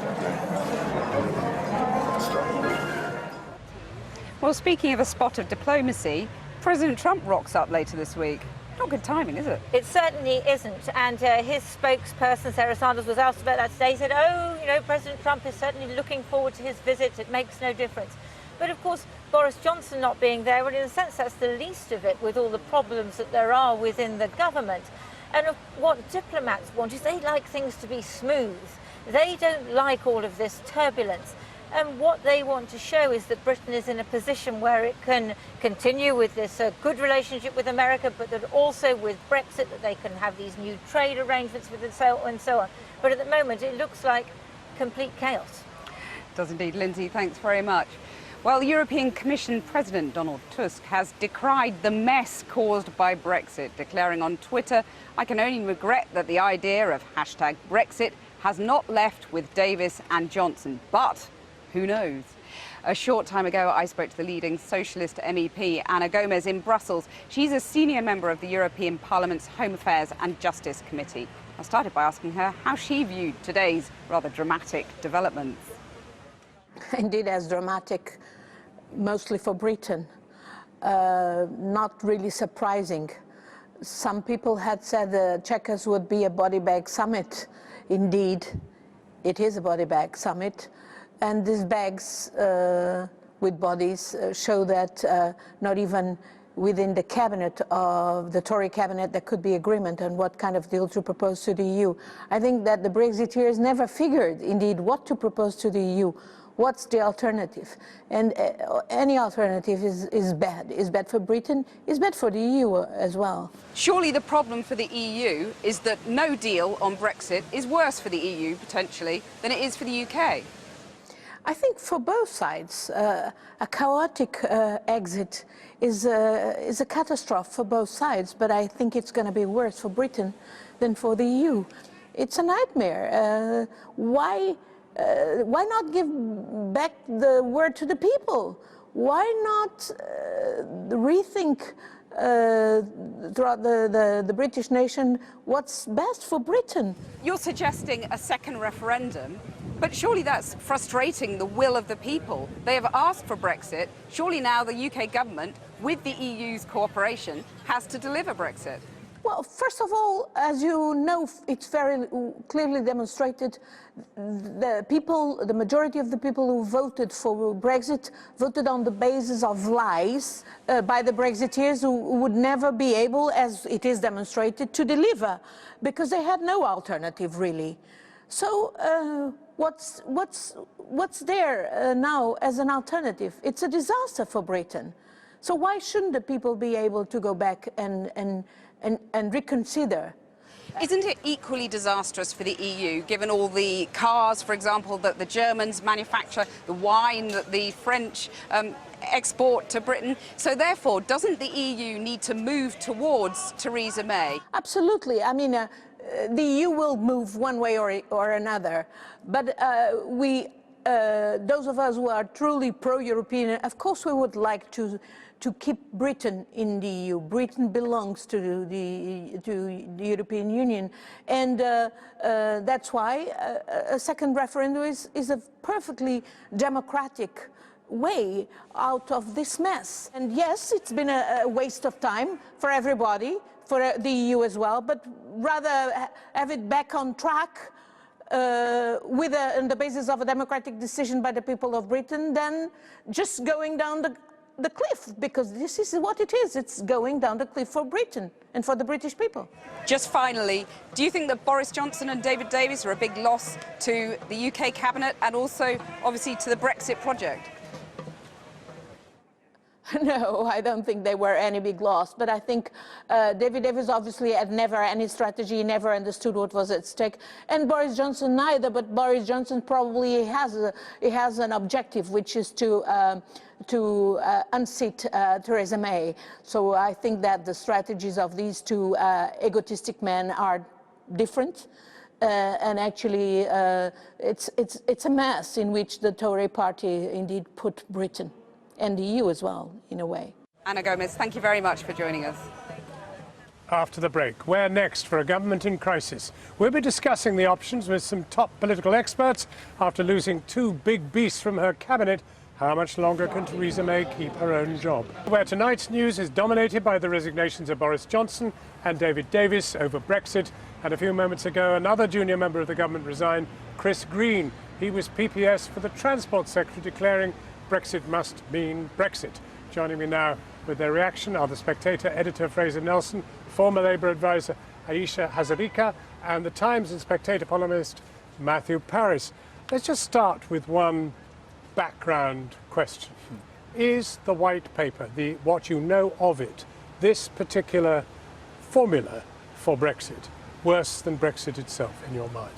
Well, speaking of a spot of diplomacy, President Trump rocks up later this week. Not good timing, is it? It certainly isn't. And his spokesperson, Sarah Sanders, was asked about that today. He said, oh, you know, President Trump is certainly looking forward to his visit. It makes no difference. But of course, Boris Johnson not being there, well, in a sense, that's the least of it with all the problems that there are within the government. And what diplomats want is they like things to be smooth. They don't like all of this turbulence. And what they want to show is that Britain is in a position where it can continue with this good relationship with America, but that also with Brexit, that they can have these new trade arrangements with and so on. But at the moment, it looks like complete chaos. It does indeed. Lindsay, thanks very much. Well, European Commission President Donald Tusk has decried the mess caused by Brexit, declaring on Twitter, I can only regret that the idea of #Brexit has not left with Davis and Johnson, but who knows? A short time ago, I spoke to the leading socialist MEP, Ana Gomes, in Brussels. She's a senior member of the European Parliament's Home Affairs and Justice Committee. I started by asking her how she viewed today's rather dramatic developments. Indeed, as dramatic, mostly for Britain. Not really surprising. Some people had said the Chequers would be a body bag summit. Indeed, it is a body bag summit. And these bags with bodies show that not even within the cabinet of the Tory cabinet there could be agreement on what kind of deal to propose to the EU. I think that the Brexiteers never figured, indeed, what to propose to the EU. What's the alternative? And any alternative is bad. Is bad for Britain, is bad for the EU as well. Surely the problem for the EU is that no deal on Brexit is worse for the EU, potentially, than it is for the UK. I think for both sides, a chaotic exit is a catastrophe for both sides, but I think it's going to be worse for Britain than for the EU. It's a nightmare. Why not give back the word to the people? Why not rethink throughout the British nation what's best for Britain? You're suggesting a second referendum, but surely that's frustrating the will of the people. They have asked for Brexit. Surely now the UK government, with the EU's cooperation, has to deliver Brexit. Well, first of all, as you know, it's very clearly demonstrated the majority of the people who voted for Brexit voted on the basis of lies by the Brexiteers who would never be able, as it is demonstrated, to deliver, because they had no alternative, really. So what's there now as an alternative? It's a disaster for Britain. So why shouldn't the people be able to go back and reconsider? Isn't it equally disastrous for the EU, given all the cars, for example, that the Germans manufacture, the wine that the French export to Britain? So therefore, doesn't the EU need to move towards Theresa May? Absolutely. I mean, the EU will move one way or another, but those of us who are truly pro-European, of course we would like to keep Britain in the EU. Britain belongs to the European Union, and that's why a second referendum is a perfectly democratic way out of this mess. And yes, it's been a waste of time for everybody, for the EU as well, but rather have it back on track on the basis of a democratic decision by the people of Britain than just going down the cliff, because this is what it is. It's going down the cliff for Britain and for the British people. Just finally, do you think that Boris Johnson and David Davis are a big loss to the UK cabinet and also, obviously, to the Brexit project? No, I don't think they were any big loss, but I think David Davis obviously had never any strategy, never understood what was at stake, and Boris Johnson neither, but Boris Johnson probably has an objective, which is to unseat Theresa May. So I think that the strategies of these two egotistic men are different. And actually, it's a mess in which the Tory party indeed put Britain. And the EU as well, in a way. Ana Gomes, thank you very much for joining us. After the break, where next for a government in crisis? We'll be discussing the options with some top political experts. After losing two big beasts from her cabinet, how much longer can Theresa May keep her own job? Where tonight's news is dominated by the resignations of Boris Johnson and David Davis over Brexit. And a few moments ago, another junior member of the government resigned, Chris Green. He was PPS for the Transport Secretary, declaring Brexit must mean Brexit. Joining me now with their reaction are the Spectator editor Fraser Nelson, former Labour advisor Aisha Hazarika, and the Times and Spectator columnist Matthew Paris. Let's just start with one background question. Is the white paper, what you know of it, this particular formula for Brexit, worse than Brexit itself in your mind?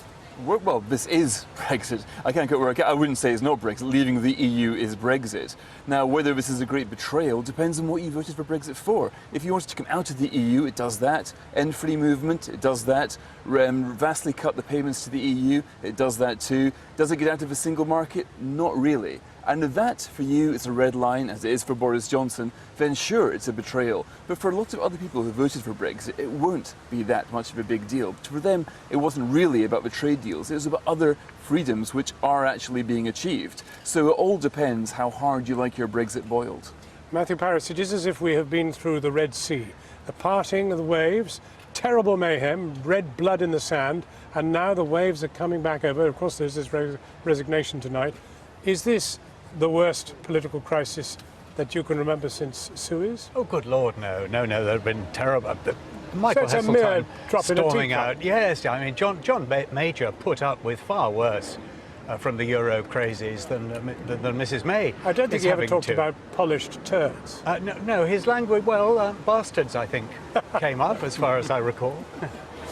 Well, this is Brexit. I wouldn't say it's not Brexit. Leaving the EU is Brexit. Now, whether this is a great betrayal depends on what you voted for Brexit for. If you wanted to come out of the EU, it does that. End free movement, it does that. Vastly cut the payments to the EU, it does that too. Does it get out of a single market? Not really. And if that, for you, is a red line, as it is for Boris Johnson, then sure, it's a betrayal. But for lots of other people who voted for Brexit, it won't be that much of a big deal. For them, it wasn't really about the trade deals. It was about other freedoms which are actually being achieved. So it all depends how hard you like your Brexit boiled. Matthew Paris, it is as if we have been through the Red Sea, the parting of the waves, terrible mayhem, red blood in the sand, and now the waves are coming back over. Of course, there's this resignation tonight. Is this the worst political crisis that you can remember since Suez? Oh, good Lord, no. There have been terrible. Michael So it's a mere Heseltine drop in a storming teacup. out. Yes, I mean, John Major put up with far worse from the Euro crazies than Mrs May. I don't think is he ever having talked to. about polished turds. No, his language, well, bastards, I think, came up, as far as I recall.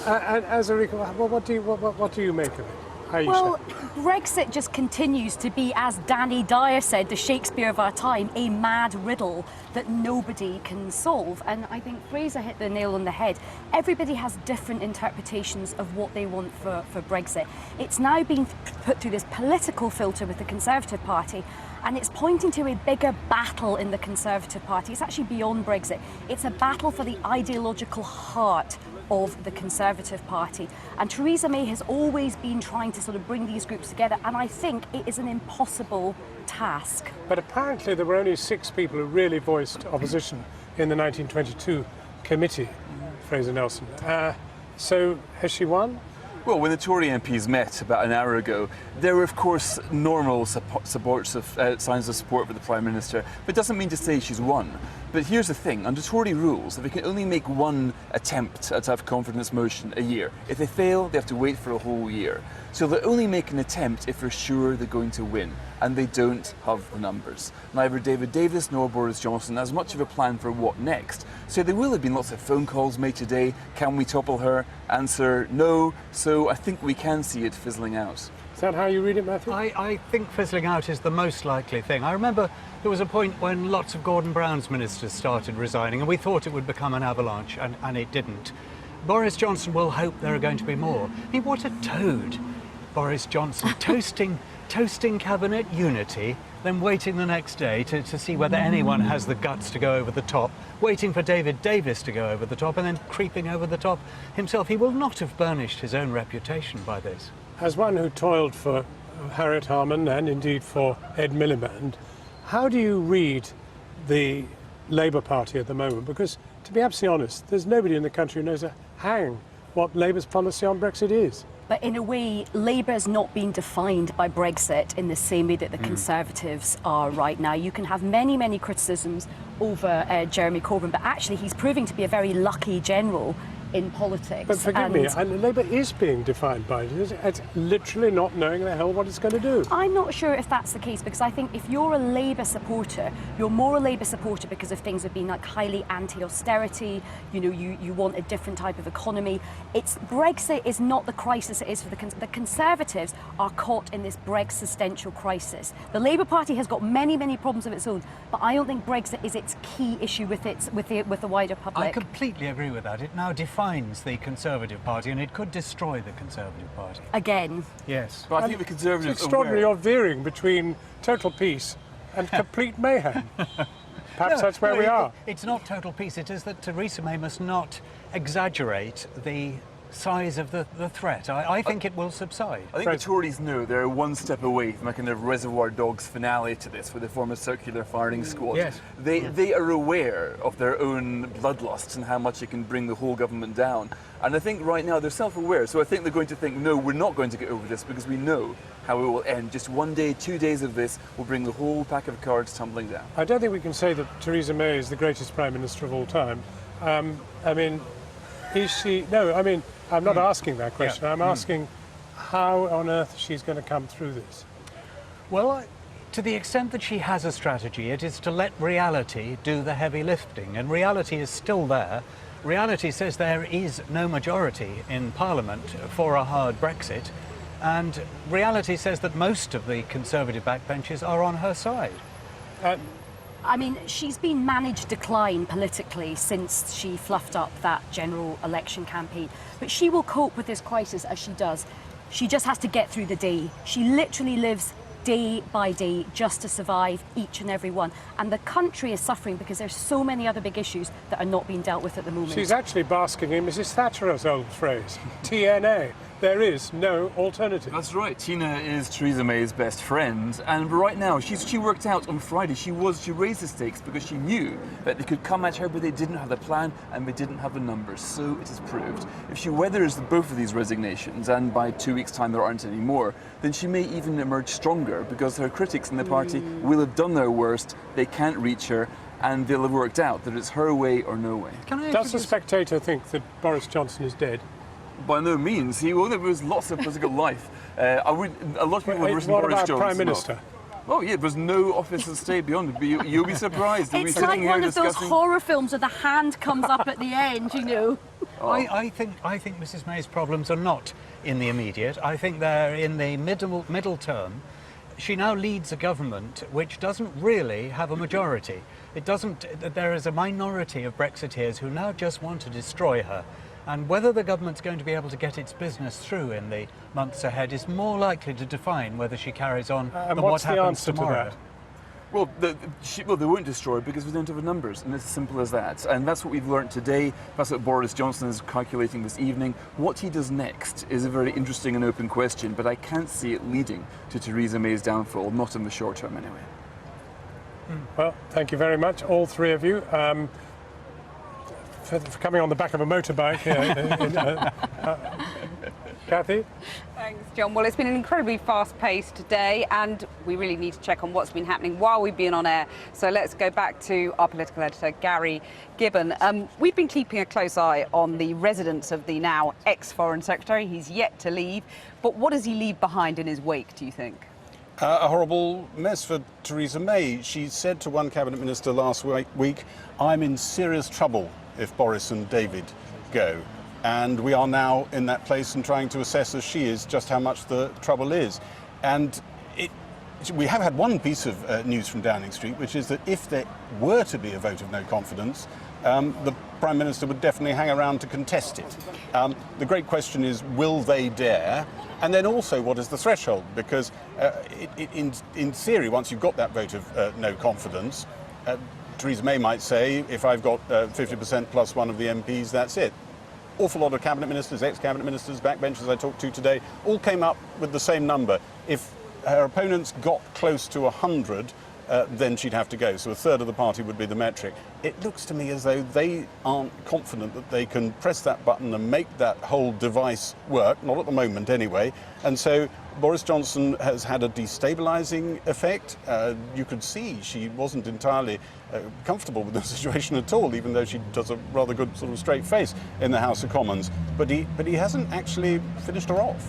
And as a recall, what do you make of it? Well, Brexit just continues to be, as Danny Dyer said, the Shakespeare of our time, a mad riddle that nobody can solve. And I think Fraser hit the nail on the head. Everybody has different interpretations of what they want for Brexit. It's now been put through this political filter with the Conservative Party, and it's pointing to a bigger battle in the Conservative Party. It's actually beyond Brexit. It's a battle for the ideological heart of the Conservative Party. And Theresa May has always been trying to sort of bring these groups together, and I think it is an impossible task. But apparently there were only 6 people who really voiced opposition in the 1922 committee, Fraser Nelson. So has she won? Well, when the Tory MPs met about an hour ago, there were, of course, normal signs of support for the Prime Minister, but it doesn't mean to say she's won. But here's the thing, under Tory rules, they can only make one attempt at a confidence motion a year. If they fail, they have to wait for a whole year. So they'll only make an attempt if they're sure they're going to win, and they don't have the numbers. Neither David Davis nor Boris Johnson has much of a plan for what next. So there will have been lots of phone calls made today. Can we topple her? Answer, no. So I think we can see it fizzling out. Is that how you read it, Matthew? I think fizzling out is the most likely thing. I remember there was a point when lots of Gordon Brown's ministers started resigning, and we thought it would become an avalanche, and it didn't. Boris Johnson will hope there are going to be more. I mean, what a toad, Boris Johnson, toasting cabinet unity, then waiting the next day to see whether anyone has the guts to go over the top, waiting for David Davis to go over the top, and then creeping over the top himself. He will not have burnished his own reputation by this. As one who toiled for Harriet Harman and indeed for Ed Miliband, how do you read the Labour Party at the moment? Because, to be absolutely honest, there's nobody in the country who knows a hang what Labour's policy on Brexit is. But in a way, Labour has not been defined by Brexit in the same way that the Conservatives are right now. You can have many, many criticisms over Jeremy Corbyn, but actually he's proving to be a very lucky general in politics. But forgive me, and Labour is being defined by it. It's literally not knowing the hell what it's going to do. I'm not sure if that's the case, because I think if you're a Labour supporter, you're more a Labour supporter because of things that have been like highly anti-austerity, you know, you want a different type of economy. Brexit is not the crisis it is for the Conservatives are caught in this Brexistential crisis. The Labour Party has got many, many problems of its own, but I don't think Brexit is its key issue with the wider public. I completely agree with that. It now defines the Conservative Party, and it could destroy the Conservative Party. Again. Yes. But I think the Conservatives It's extraordinary you're veering between total peace and complete mayhem. Perhaps that's where we are. It's not total peace. It is that Theresa May must not exaggerate the size of the threat. I think it will subside. I think the Tories know they're one step away from a kind of Reservoir Dogs finale to this, with the former circular firing squad. Yes. They are aware of their own bloodlust and how much it can bring the whole government down. And I think right now they're self-aware, so I think they're going to think, no, we're not going to get over this because we know how it will end. Just 1 day, 2 days of this will bring the whole pack of cards tumbling down. I don't think we can say that Theresa May is the greatest Prime Minister of all time. I mean, is she? No, I mean, I'm not asking that question. Yeah. I'm asking how on earth she's going to come through this. Well, to the extent that she has a strategy, it is to let reality do the heavy lifting, and reality is still there. Reality says there is no majority in Parliament for a hard Brexit, and reality says that most of the Conservative backbenchers are on her side. I mean, she's been managed decline politically since she fluffed up that general election campaign. But she will cope with this crisis as she does. She just has to get through the day. She literally lives day by day just to survive each and every one. And the country is suffering because there's so many other big issues that are not being dealt with at the moment. She's actually basking in Mrs. Thatcher's old phrase, TNA. There is no alternative. That's right. Tina is Theresa May's best friend, and right now she worked out on Friday. She raised the stakes because she knew that they could come at her, but they didn't have the plan and they didn't have the numbers. So it is proved. If she weathers both of these resignations, and by 2 weeks' time there aren't any more, then she may even emerge stronger because her critics in the party will have done their worst. They can't reach her, and they'll have worked out that it's her way or no way. Does the Spectator think that Boris Johnson is dead? By no means. There was lots of political life. A lot of people have written What Boris about Johnson Prime Minister? Oh yeah, there's no office of state beyond it. But you'll be surprised. It's like one of those horror films where the hand comes up at the end, you know. Oh. I think Mrs. May's problems are not in the immediate. I think they're in the middle term. She now leads a government which doesn't really have a majority. There is a minority of Brexiteers who now just want to destroy her. And whether the government's going to be able to get its business through in the months ahead is more likely to define whether she carries on and than what's what happens the answer tomorrow. to that? Well, they won't destroy it because we don't have the numbers, and it's as simple as that. And that's what we've learned today. That's what Boris Johnson is calculating this evening. What he does next is a very interesting and open question, but I can't see it leading to Theresa May's downfall, not in the short term anyway. Well, thank you very much, all three of you. For coming on the back of a motorbike. Kathy? Thanks, John. Well, it's been an incredibly fast-paced day, and we really need to check on what's been happening while we've been on air. So let's go back to our political editor, Gary Gibbon. We've been keeping a close eye on the residence of the now ex-Foreign Secretary. He's yet to leave. But what does he leave behind in his wake, do you think? A horrible mess for Theresa May. She said to one cabinet minister last week, "I'm in serious trouble if Boris and David go." And we are now in that place and trying to assess, as she is, just how much the trouble is. And we have had one piece of news from Downing Street, which is that if there were to be a vote of no confidence, the Prime Minister would definitely hang around to contest it. The great question is, will they dare? And then also, what is the threshold? Because in theory, once you've got that vote of no confidence, Theresa May might say, if I've got 50% plus one of the MPs, that's it. Awful lot of cabinet ministers, ex-cabinet ministers, backbenchers I talked to today, all came up with the same number. If her opponents got close to 100, then she'd have to go. So a third of the party would be the metric. It looks to me as though they aren't confident that they can press that button and make that whole device work, not at the moment anyway. And so Boris Johnson has had a destabilising effect. You could see she wasn't entirely comfortable with the situation at all, even though she does a rather good sort of straight face in the House of Commons. But he hasn't actually finished her off.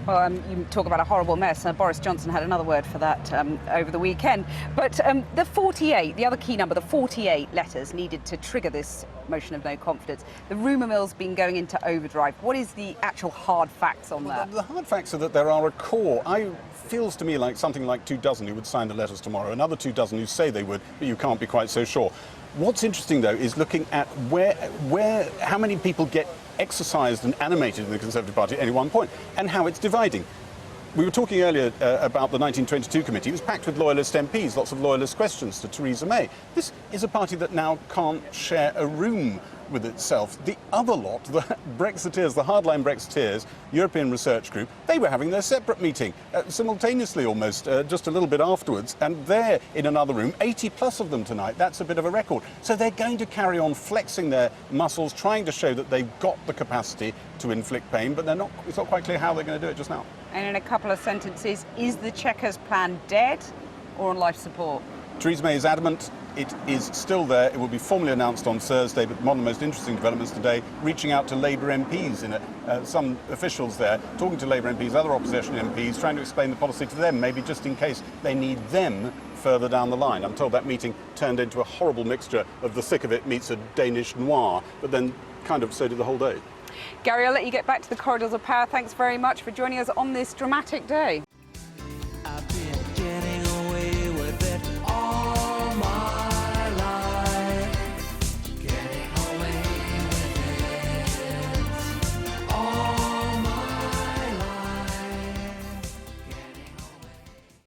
Well, you talk about a horrible mess. Boris Johnson had another word for that over the weekend. But the 48, the other key number, the 48 letters needed to trigger this motion of no confidence. The rumour mill's been going into overdrive. What is the actual hard facts on that? The hard facts are that there are a core. Feels to me like something like 24 who would sign the letters tomorrow, another 24 who say they would, but you can't be quite so sure. What's interesting, though, is looking at how many people get exercised and animated in the Conservative Party at any one point, and how it's dividing. We were talking earlier about the 1922 committee. It was packed with loyalist MPs, lots of loyalist questions to Theresa May. This is a party that now can't share a room with itself. The other lot, the Brexiteers, the hardline Brexiteers, European Research Group, they were having their separate meeting simultaneously almost, just a little bit afterwards, and they're in another room, 80 plus of them tonight. That's a bit of a record. So they're going to carry on flexing their muscles, trying to show that they've got the capacity to inflict pain, but it's not quite clear how they're going to do it just now. And in a couple of sentences, is the Chequers plan dead or on life support? Theresa May is adamant it is still there. It will be formally announced on Thursday, but one of the most interesting developments today, reaching out to Labour MPs, some officials there, talking to Labour MPs, other opposition MPs, trying to explain the policy to them, maybe just in case they need them further down the line. I'm told that meeting turned into a horrible mixture of the thick of it meets a Danish noir, but then kind of so did the whole day. Gary, I'll let you get back to the corridors of power. Thanks very much for joining us on this dramatic day.